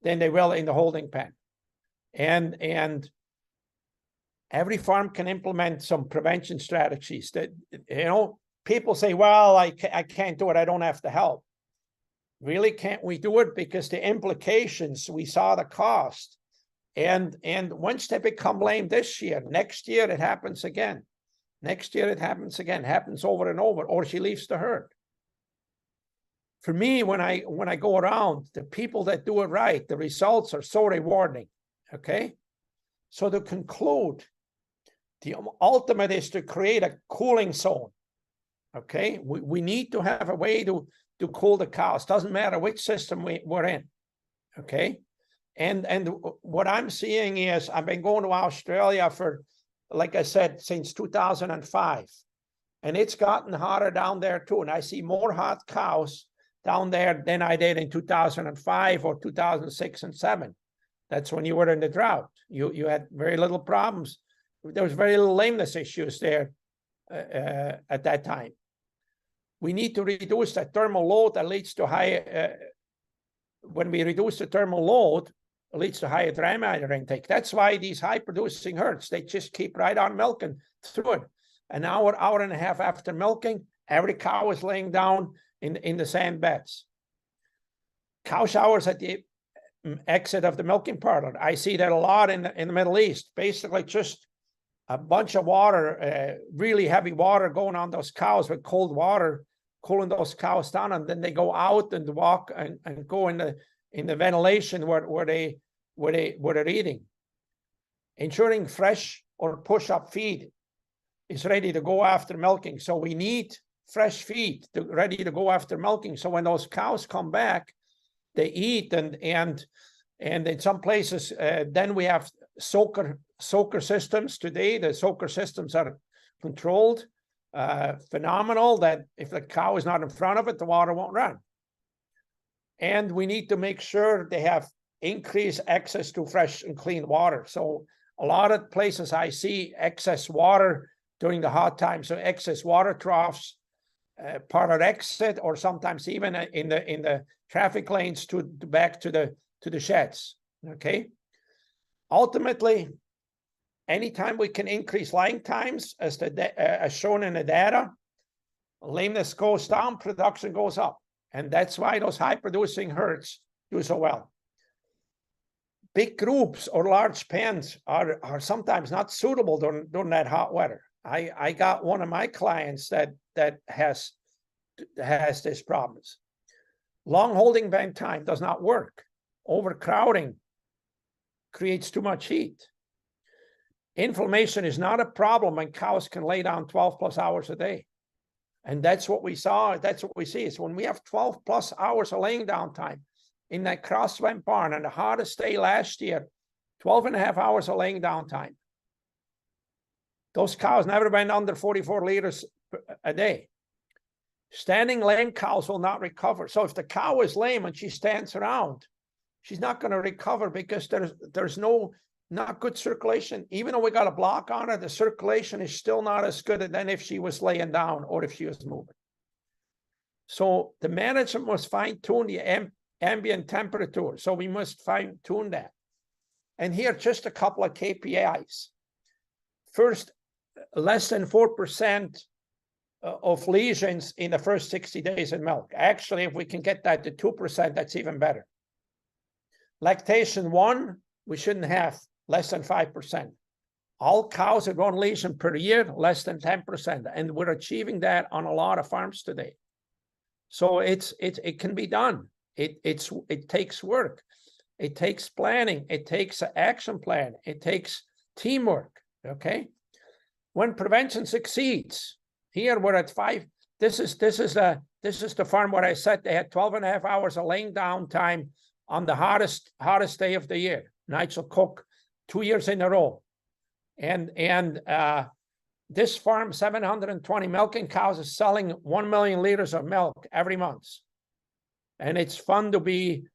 S2: than they will in the holding pen. And every farm can implement some prevention strategies that, you know, people say, well, I can't do it. I don't have the help. Really, can't we do it? Because the implications, we saw the cost. And once they become lame this year, next year it happens again. Next year it happens again, happens over and over, or she leaves the herd. For me, when I go around, the people that do it right, the results are so rewarding, okay? So to conclude, the ultimate is to create a cooling zone, okay? We need to have a way to to cool the cows. Doesn't matter which system we're in, okay? And what I'm seeing is, I've been going to Australia for, like I said, since 2005. And it's gotten hotter down there too. And I see more hot cows down there than I did in 2005 or 2006 and 7. That's when you were in the drought. You had very little problems. There was very little lameness issues there at that time. We need to reduce that thermal load that leads to high, when we reduce the thermal load, it leads to higher dry matter intake. That's why these high producing herds, they just keep right on milking through it. An hour, hour and a half after milking, every cow is laying down in the sand beds. Cow showers at the exit of the milking parlor. I see that a lot in the Middle East. Basically just a bunch of water, really heavy water going on those cows with cold water, cooling those cows down, and then they go out and walk and go in the ventilation where they're eating. Ensuring fresh or push-up feed is ready to go after milking. So we need fresh feed ready to go after milking. So when those cows come back, they eat, and in some places, then we have soaker systems today. The soaker systems are controlled, phenomenal, that if the cow is not in front of it, the water won't run. And we need to make sure they have increased access to fresh and clean water. So a lot of places I see excess water during the hot times, so excess water troughs, part of exit, or sometimes even in the traffic lanes to back to the sheds. Okay. Ultimately, anytime we can increase laying times, as shown in the data, lameness goes down, production goes up, and that's why those high-producing herds do so well. Big groups or large pens are sometimes not suitable during that hot weather. I got one of my clients that has these problems. Long holding vent time does not work. Overcrowding creates too much heat. Inflammation is not a problem when cows can lay down 12 plus hours a day. And that's what we saw. That's what we see is when we have 12 plus hours of laying down time in that cross-vent barn, and the hottest day last year, 12 and a half hours of laying down time. Those cows never went under 44 liters a day. Standing lame cows will not recover. So if the cow is lame and she stands around, she's not going to recover because there's not good circulation. Even though we got a block on her, the circulation is still not as good than if she was laying down or if she was moving. So the management must fine-tune the ambient temperature. So we must fine-tune that. And here, just a couple of KPIs. First, less than 4% of lesions in the first 60 days in milk. Actually, if we can get that to 2%, that's even better. Lactation 1, we shouldn't have less than 5%. All cows are one lesion per year, less than 10%. And we're achieving that on a lot of farms today. So it can be done. It takes work. It takes planning. It takes an action plan. It takes teamwork, okay? When prevention succeeds, here we're at 5. This is the farm where I said they had 12 and a half hours of laying down time on the hottest day of the year. Nigel Cook, 2 years in a row. And this farm, 720 milking cows, is selling 1 million liters of milk every month. And it's fun to be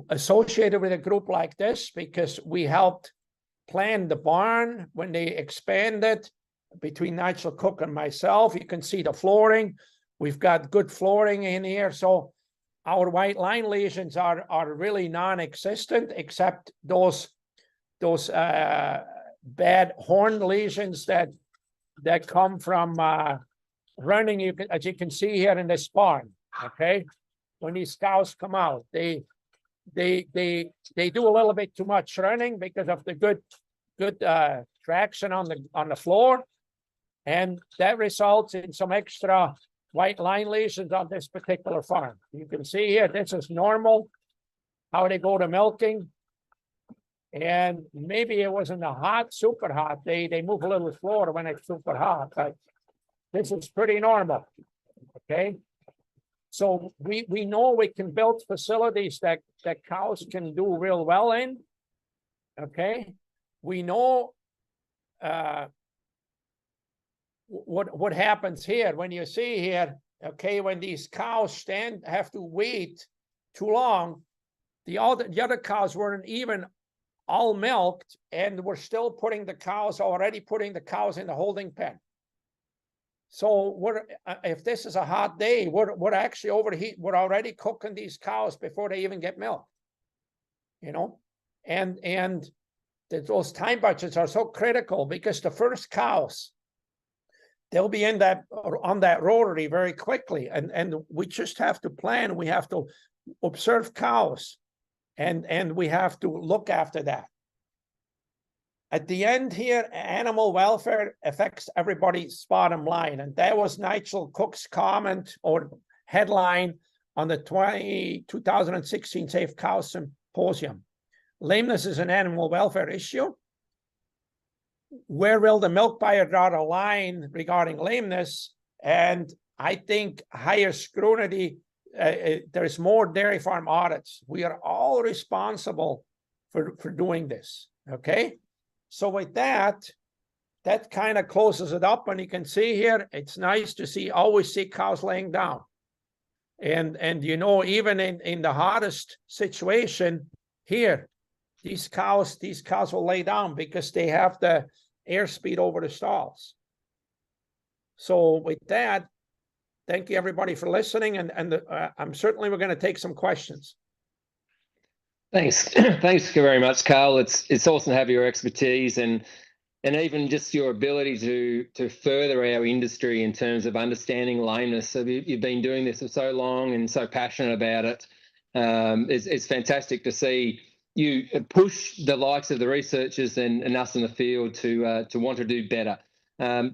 S2: associated with a group like this, because we helped plan the barn when they expanded between Nigel Cook and myself. You can see the flooring. We've got good flooring in here. So our white line lesions are really non-existent, except those bad horn lesions that come from running. As you can see here in this barn, okay? When these cows come out, they do a little bit too much running because of the good traction on the floor, and that results in some extra white line lesions on this particular farm. You can see here, this is normal, how they go to milking. And maybe it wasn't a hot, super hot day. They move a little slower when it's super hot. But This is pretty normal, okay? So we know we can build facilities that cows can do real well in, okay? We know what happens here when you see here, okay, when these cows have to wait too long, the other cows weren't even all milked, and we're still already putting the cows in the holding pen. So if this is a hot day, we're actually we're already cooking these cows before they even get milked, you know? And those time budgets are so critical, because the first cows, they'll be on that rotary very quickly. And we just have to plan. We have to observe cows, and we have to look after that. At the end here, animal welfare affects everybody's bottom line. And that was Nigel Cook's comment or headline on the 2016 Safe Cow Symposium. Lameness is an animal welfare issue. Where will the milk buyer draw the line regarding lameness? And I think higher scrutiny, there's more dairy farm audits. We are all responsible for doing this, okay? So with that kind of closes it up. And you can see here, it's nice to always see cows laying down. And you know, even in the hottest situation here, these cows will lay down because they have the airspeed over the stalls. So with that, thank you everybody for listening. And I'm certainly we're going to take some questions.
S4: Thanks. Thanks very much, Carl. It's awesome to have your expertise and even just your ability to further our industry in terms of understanding lameness. So you've been doing this for so long and so passionate about it. It's fantastic to see you push the likes of the researchers and us in the field to want to do better.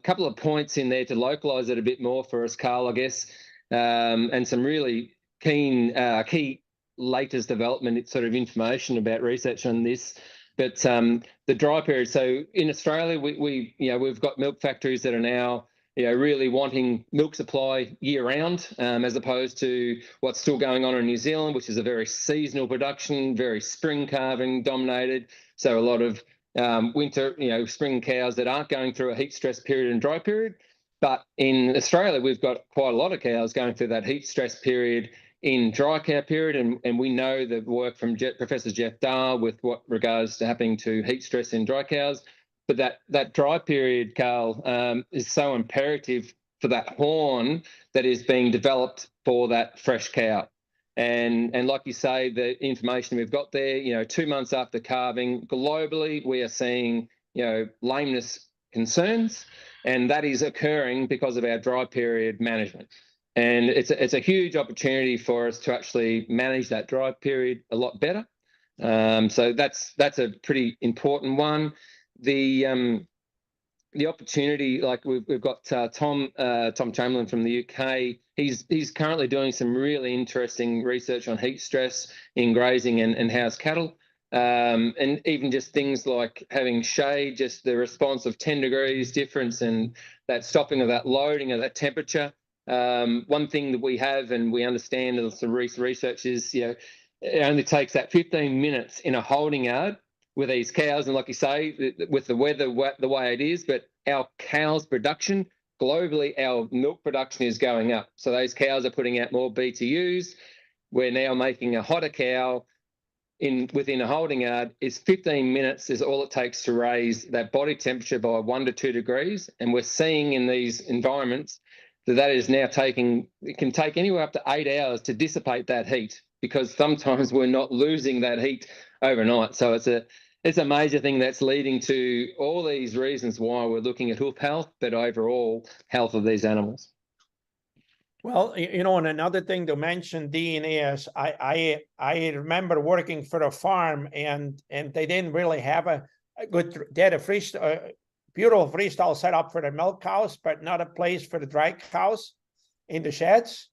S4: Couple of points in there to localise it a bit more for us, Carl, I guess, and some really key latest development sort of information about research on this. But the dry period. So in Australia, we've got milk factories that are now really wanting milk supply year round, as opposed to what's still going on in New Zealand, which is a very seasonal production, very spring calving dominated. So a lot of winter, spring cows that aren't going through a heat stress period and dry period. But in Australia, we've got quite a lot of cows going through that heat stress period in dry cow period, and we know the work from Professor Jeff Dahl with what regards to happening to heat stress in dry cows. But that dry period, Carl, is so imperative for that horn that is being developed for that fresh cow. And like you say, the information we've got there, 2 months after calving, globally, we are seeing, lameness concerns, and that is occurring because of our dry period management. And it's a huge opportunity for us to actually manage that dry period a lot better. So that's a pretty important one. The opportunity, like we've got Tom Chamberlain from the UK. He's currently doing some really interesting research on heat stress in grazing and house cattle, and even just things like having shade, just the response of 10 degrees difference and that stopping of that loading of that temperature. One thing that we have and we understand in some research is, it only takes that 15 minutes in a holding yard with these cows. And like you say, with the weather the way it is, but our cows' production, globally, our milk production is going up. So those cows are putting out more BTUs. We're now making a hotter cow within a holding yard. Is 15 minutes is all it takes to raise that body temperature by 1 to 2 degrees. And we're seeing in these environments that is now it can take anywhere up to 8 hours to dissipate that heat, because sometimes we're not losing that heat overnight. So it's a major thing that's leading to all these reasons why we're looking at hoof health, but overall health of these animals.
S2: Well, and another thing to mention, Dean, is I remember working for a farm, and they didn't really have a good, they had a beautiful freestall set up for the milk cows, but not a place for the dry cows in the sheds.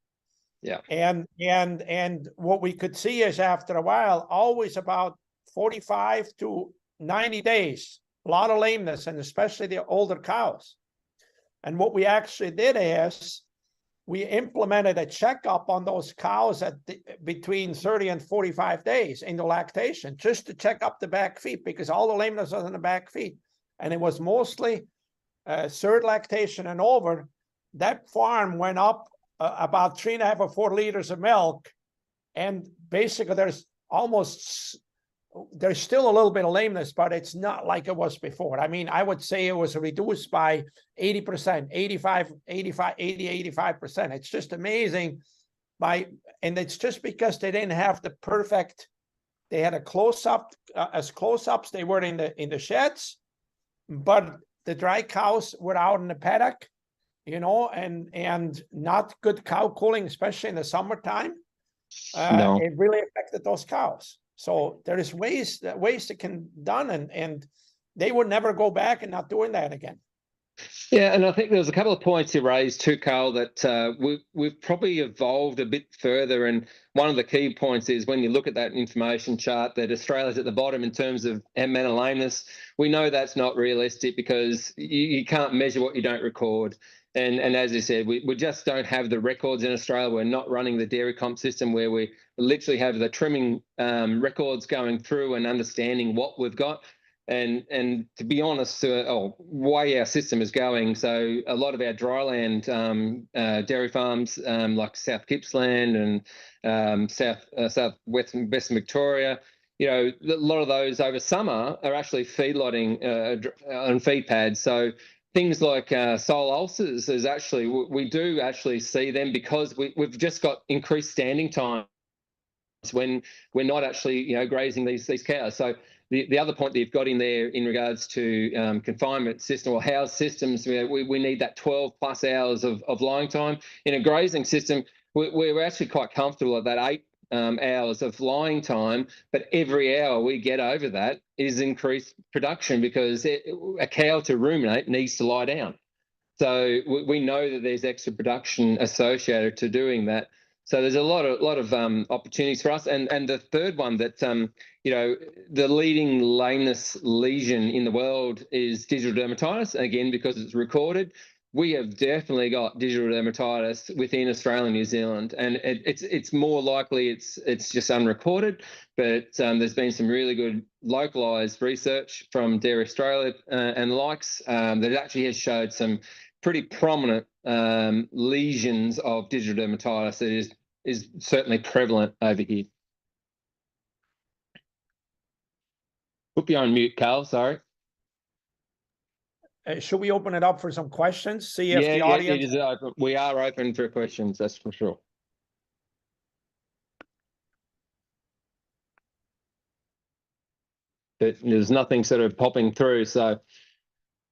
S4: Yeah.
S2: And what we could see is after a while, always about 45 to 90 days, a lot of lameness, and especially the older cows. And what we actually did is we implemented a checkup on those cows at between 30 and 45 days into lactation, just to check up the back feet, because all the lameness was in the back feet. And it was mostly third lactation and over. That farm went up about 3.5 or 4 liters of milk. And basically there's still a little bit of lameness, but it's not like it was before. I mean, I would say it was reduced by 80%, 85%. It's just amazing and it's just because they didn't have the perfect, they had a close-up, as close-ups they were in the sheds, but the dry cows were out in the paddock, you know, and not good cow cooling, especially in the summertime.
S4: No.
S2: It really affected those cows. So there is ways that can done, and they would never go back and not doing that again.
S4: Yeah, and I think there's a couple of points you raised too, Carl, that we've probably evolved a bit further. And one of the key points is when you look at that information chart that Australia's at the bottom in terms of mental lameness, we know that's not realistic because you can't measure what you don't record. And as you said, we just don't have the records in Australia. We're not running the dairy comp system where we literally have the trimming records going through and understanding what we've got. And to be honest, way our system is going. So a lot of our dryland dairy farms, like South Gippsland and Western Victoria, you know, a lot of those over summer are actually feedlotting on feed pads. So things like sole ulcers is actually, we do actually see them because we've just got increased standing times when we're not actually, you know, grazing these cows. So the other point that you've got in there in regards to confinement system or house systems, we need that 12 plus hours of lying time. In a grazing system, we're actually quite comfortable at that 8 hours of lying time, but every hour we get over that is increased production because a cow to ruminate needs to lie down. So we know that there's extra production associated to doing that. So there's a lot of opportunities for us. And the third one that, you know, the leading lameness lesion in the world is digital dermatitis. Again, because it's recorded, we have definitely got digital dermatitis within Australia and New Zealand. And it's more likely it's just unrecorded, but there's been some really good localized research from Dairy Australia and the likes that actually has showed some pretty prominent lesions of digital dermatitis that is certainly prevalent over here. Put you on mute, Carl, sorry.
S2: Should we open it up for some questions? See if the audience...
S4: it is open. We are open for questions, that's for sure. But there's nothing sort of popping through, so...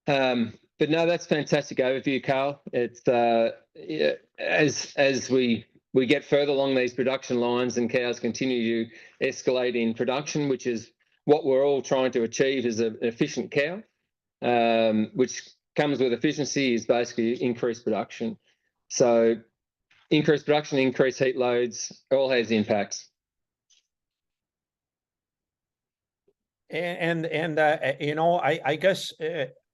S4: but no, that's fantastic overview, Carl. It's yeah, as we get further along these production lines and cows continue to escalate in production, which is what we're all trying to achieve, is an efficient cow, which comes with efficiency is basically increased production. So increased production, increased heat loads, all has impacts.
S2: And you know, I guess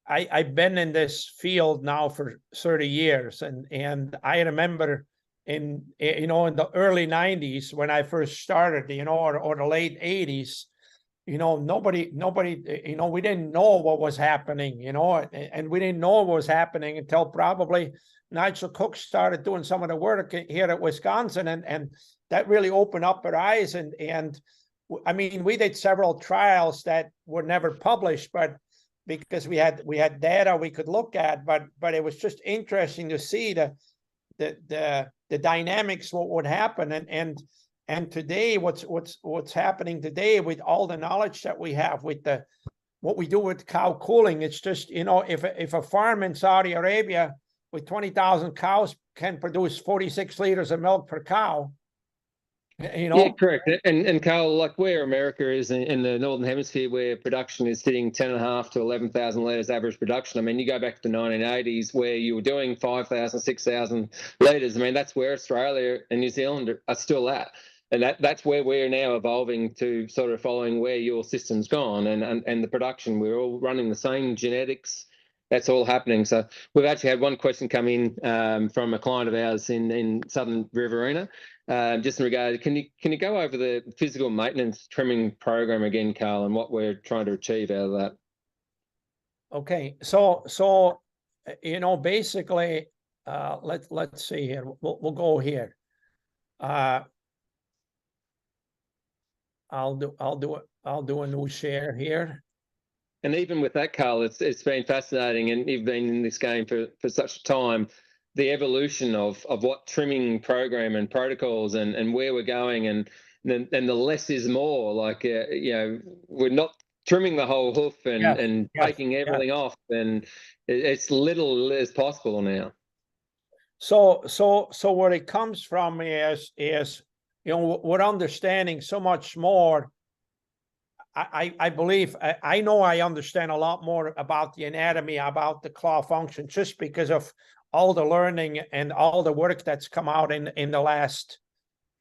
S2: I've been in this field now for 30 years, and I remember in the early 90s when I first started, or the late 80s, nobody, we didn't know what was happening, and we didn't know what was happening until probably Nigel Cook started doing some of the work here at Wisconsin, and that really opened up our eyes. And I mean, we did several trials that were never published, but because we had data we could look at, but it was just interesting to see the dynamics, what would happen. And today, what's happening today with all the knowledge that we have with what we do with cow cooling, it's just, if a farm in Saudi Arabia with 20,000 cows can produce 46 liters of milk per cow,
S4: Yeah, correct. And Carl, like where America is in the Northern Hemisphere, where production is sitting 10.5 to 11,000 litres average production. I mean, you go back to the 1980s where you were doing 5,000, 6,000 litres. I mean, that's where Australia and New Zealand are still at. And that's where we're now evolving to, sort of following where your system's gone and the production. We're all running the same genetics that's all happening. So we've actually had one question come in from a client of ours in Southern Riverina, just in regard. Can you go over the physical maintenance trimming program again, Carl, and what we're trying to achieve out of that?
S2: Okay, so you know, basically, let's see here. We'll go here. I'll do a new share here.
S4: And even with that, Carl, it's been fascinating, and you've been in this game for such a time. The evolution of what trimming program and protocols and where we're going, and the less is more. Like you know, we're not trimming the whole hoof and taking everything off, and it's little as possible now.
S2: So where it comes from is you know, we're understanding so much more. I believe I know I understand a lot more about the anatomy, about the claw function, just because of all the learning and all the work that's come out in the last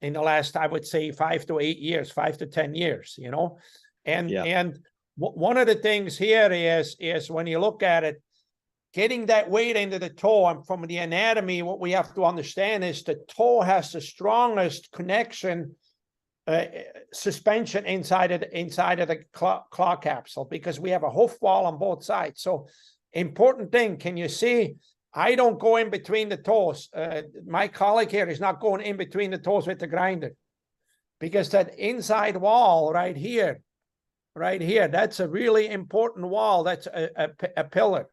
S2: I would say 5 to 8 years, 5 to 10 years, you know. And one of the things here is when you look at it, getting that weight into the toe, and from the anatomy, what we have to understand is the toe has the strongest connection suspension inside of the claw capsule, because we have a hoof wall on both sides. So important thing, can you see? I don't go in between the toes. My colleague here is not going in between the toes with the grinder, because that inside wall right here, that's a really important wall. That's a pillar.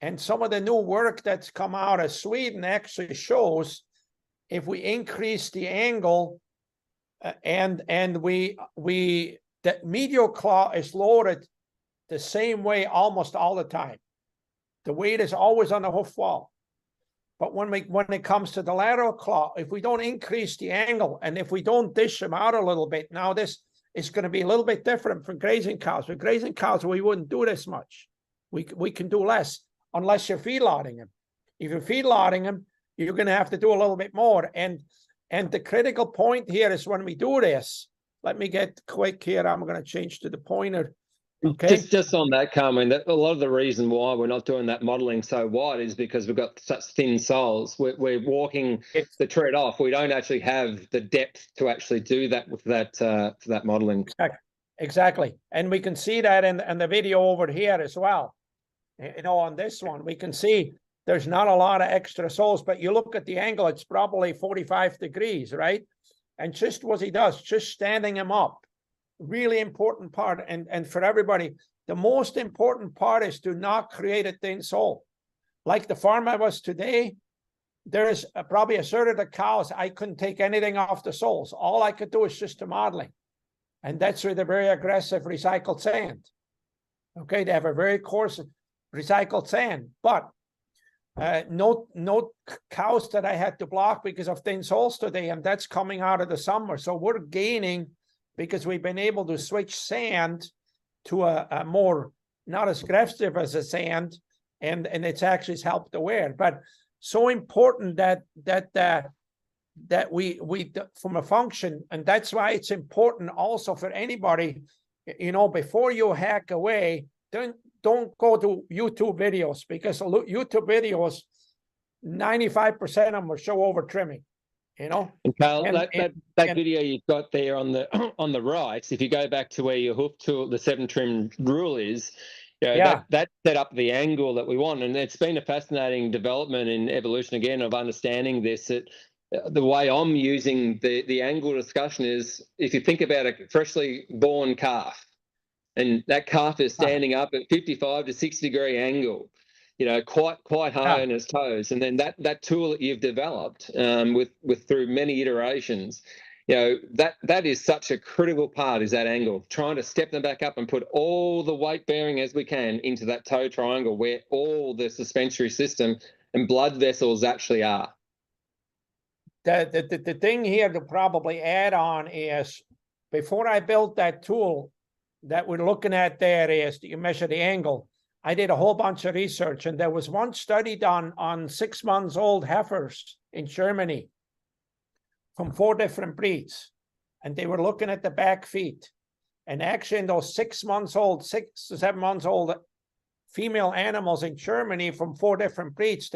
S2: And some of the new work that's come out of Sweden actually shows if we increase the angle and the medial claw is loaded the same way almost all the time. The weight is always on the hoof wall. But when it comes to the lateral claw, if we don't increase the angle and if we don't dish them out a little bit, now this is going to be a little bit different from grazing cows. With grazing cows, we wouldn't do this much. We can do less unless you're feedlotting them. If you're feedlotting them, you're going to have to do a little bit more. And the critical point here is when we do this, let me get quick here. I'm going to change to the pointer. Okay.
S4: Just on that, Carmen, that a lot of the reason why we're not doing that modeling so wide is because we've got such thin soles. We're walking the tread off. We don't actually have the depth to actually do that with that modeling.
S2: Exactly. And we can see that in the video over here as well. You know, on this one, we can see there's not a lot of extra soles, but you look at the angle, it's probably 45 degrees, right? And just what he does, just standing him up, really important part. And for everybody, the most important part is to not create a thin sole. Like the farm I was today, there's probably a third of the cows, I couldn't take anything off the soles. All I could do is just the modeling. And that's with a very aggressive recycled sand. Okay, they have a very coarse recycled sand, but no cows that I had to block because of thin soles today, and that's coming out of the summer. So we're gaining because we've been able to switch sand to a more, not as aggressive as a sand, and it's actually helped the wear. But so important that we from a function, and that's why it's important also for anybody, you know, before you hack away, don't go to YouTube videos, because YouTube videos, 95% of them will show over trimming, you know.
S4: And Carl, that video you've got there on the right, if you go back to where your hoof tool, the 7 trim rule is, you know, that set up the angle that we want. And it's been a fascinating development in evolution again of understanding this. The way I'm using the angle discussion is, if you think about a freshly born calf, and that calf is standing up at 55 to 60 degree angle, you know, quite high on its toes. And then that tool that you've developed with through many iterations, you know, that is such a critical part, is that angle, trying to step them back up and put all the weight bearing as we can into that toe triangle where all the suspensory system and blood vessels actually are.
S2: The thing here to probably add on is, before I built that tool that we're looking at there, is that you measure the angle, I did a whole bunch of research, and there was one study done on 6 months old heifers in Germany from 4 different breeds, and they were looking at the back feet. And actually in those 6 months old, 6 to 7 months old female animals in Germany from 4 different breeds,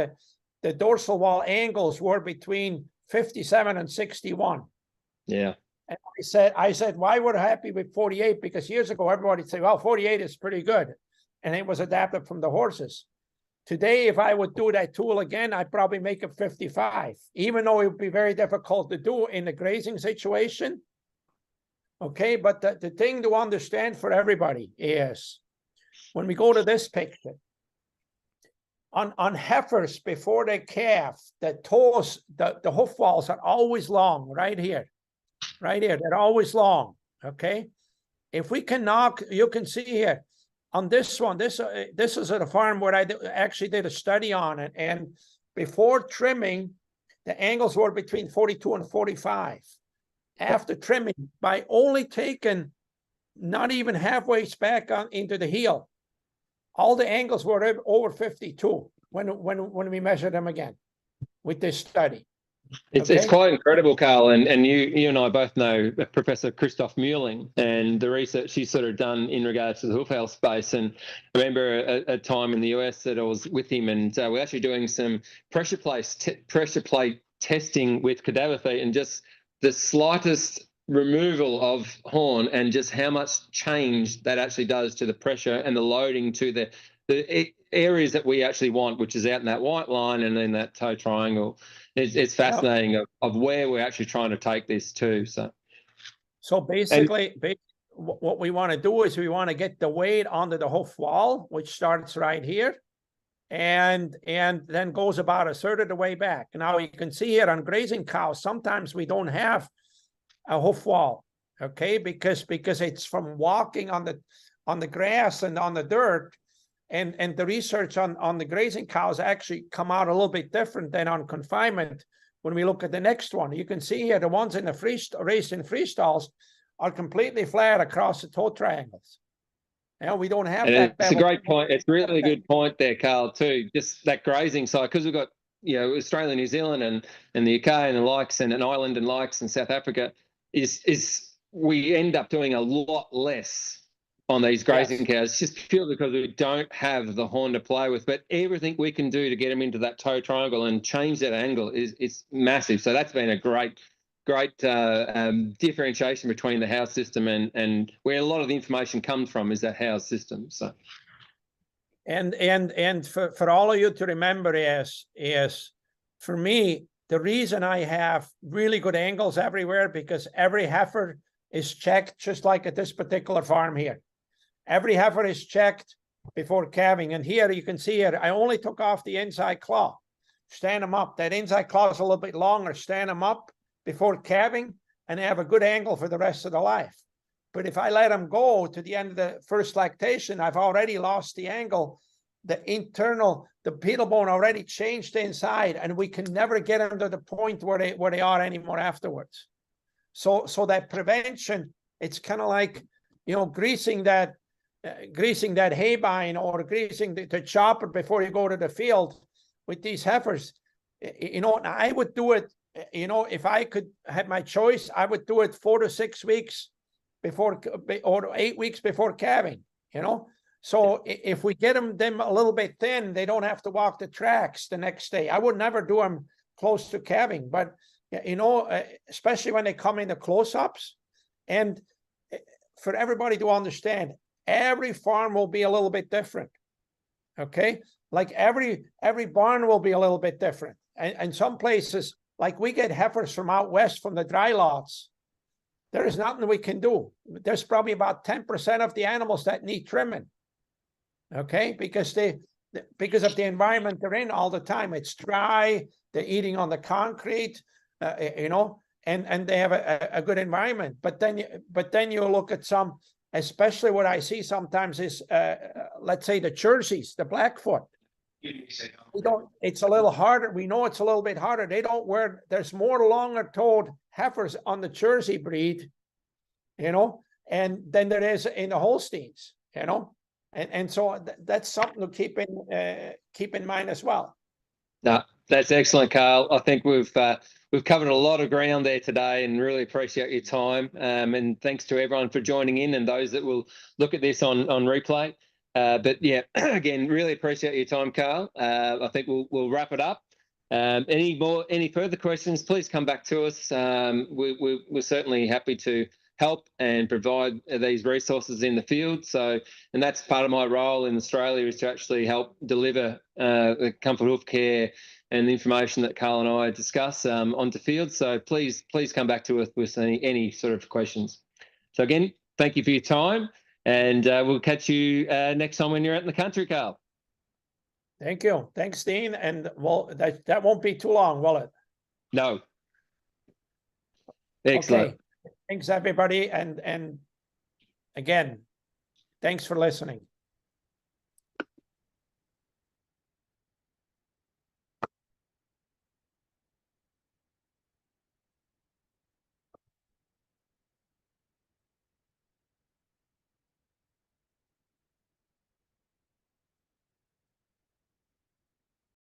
S2: the dorsal wall angles were between 57 and 61.
S4: Yeah.
S2: And I said, why we're happy with 48? Because years ago, everybody would say, well, 48 is pretty good. And it was adapted from the horses. Today, if I would do that tool again, I'd probably make it 55, even though it would be very difficult to do in the grazing situation. Okay, but the thing to understand for everybody is when we go to this picture, on heifers before they calf, the toes, the hoof walls are always long right here. Right here, they're always long, okay? If we can knock, you can see here, on this one, this is at a farm where I actually did a study on it, and before trimming, the angles were between 42 and 45. After trimming, by only taking not even halfway back into the heel, all the angles were over 52 when we measured them again with this study.
S4: It's quite incredible, Carl, and you and I both know Professor Christoph Muehling and the research he's sort of done in regards to the hoof health space. And I remember a time in the US that I was with him, and we're actually doing some pressure plate testing with cadaver feet, and just the slightest removal of horn and just how much change that actually does to the pressure and the loading to the areas that we actually want, which is out in that white line and then that toe triangle. It's fascinating of where we're actually trying to take this to.
S2: So basically, what we want to do is we want to get the weight onto the hoof wall, which starts right here, and then goes about a third of the way back. Now you can see here on grazing cows, sometimes we don't have a hoof wall, okay, because it's from walking on the grass and on the dirt. And the research on the grazing cows actually come out a little bit different than on confinement. When we look at the next one, you can see here the ones in the raised in freestalls are completely flat across the toe triangles. Now we don't have that.
S4: It's a great point. It's a really good point there, Carl, too. Just that grazing side, because we've got Australia, New Zealand, and the UK and the likes, and Ireland and likes, and South Africa, is we end up doing a lot less on these grazing cows, just purely because we don't have the horn to play with. But everything we can do to get them into that toe triangle and change that angle is massive. So that's been a great differentiation between the house system and where a lot of the information comes from is that house system. So,
S2: and for all of you to remember is for me, the reason I have really good angles everywhere, because every heifer is checked, just like at this particular farm here. Every heifer is checked before calving. And here you can see here, I only took off the inside claw. Stand them up. That inside claw is a little bit longer. Stand them up before calving, and they have a good angle for the rest of their life. But if I let them go to the end of the first lactation, I've already lost the angle. The pedal bone already changed inside, and we can never get them to the point where they are anymore afterwards. So that prevention, it's kind of like, greasing that haybine or greasing the chopper before you go to the field with these heifers. I would do it, if I could have my choice, I would do it 4 to 6 weeks before, or 8 weeks before calving, So if we get them a little bit thin, they don't have to walk the tracks the next day. I would never do them close to calving, but, especially when they come in the close-ups. And for everybody to understand, every farm will be a little bit different, okay? Like every barn will be a little bit different. And some places, like we get heifers from out west from the dry lots, there is nothing we can do. There's probably about 10% of the animals that need trimming, okay? Because of the environment they're in all the time. It's dry, they're eating on the concrete, and they have a good environment. But then you look at some, especially what I see sometimes is, let's say the Jerseys, the Blackfoot. It's a little harder. We know it's a little bit harder. There's more longer-toed heifers on the Jersey breed, and than there is in the Holsteins, and so that's something to keep in mind as well.
S4: No, that's excellent, Carl. I think we've covered a lot of ground there today, and really appreciate your time. And thanks to everyone for joining in, and those that will look at this on replay. But yeah, again, really appreciate your time, Carl. I think we'll wrap it up. Any further questions, please come back to us. We're certainly happy to help and provide these resources in the field. So, and that's part of my role in Australia, is to actually help deliver the comfort hoof care and the information that Carl and I discuss onto field. So please come back to us with any sort of questions. So again, thank you for your time, and we'll catch you next time when you're out in the country, Carl.
S2: Thank you. Thanks, Dean. And well, that won't be too long, will it?
S4: No. Excellent.
S2: Okay. Thanks, everybody. And again, thanks for listening.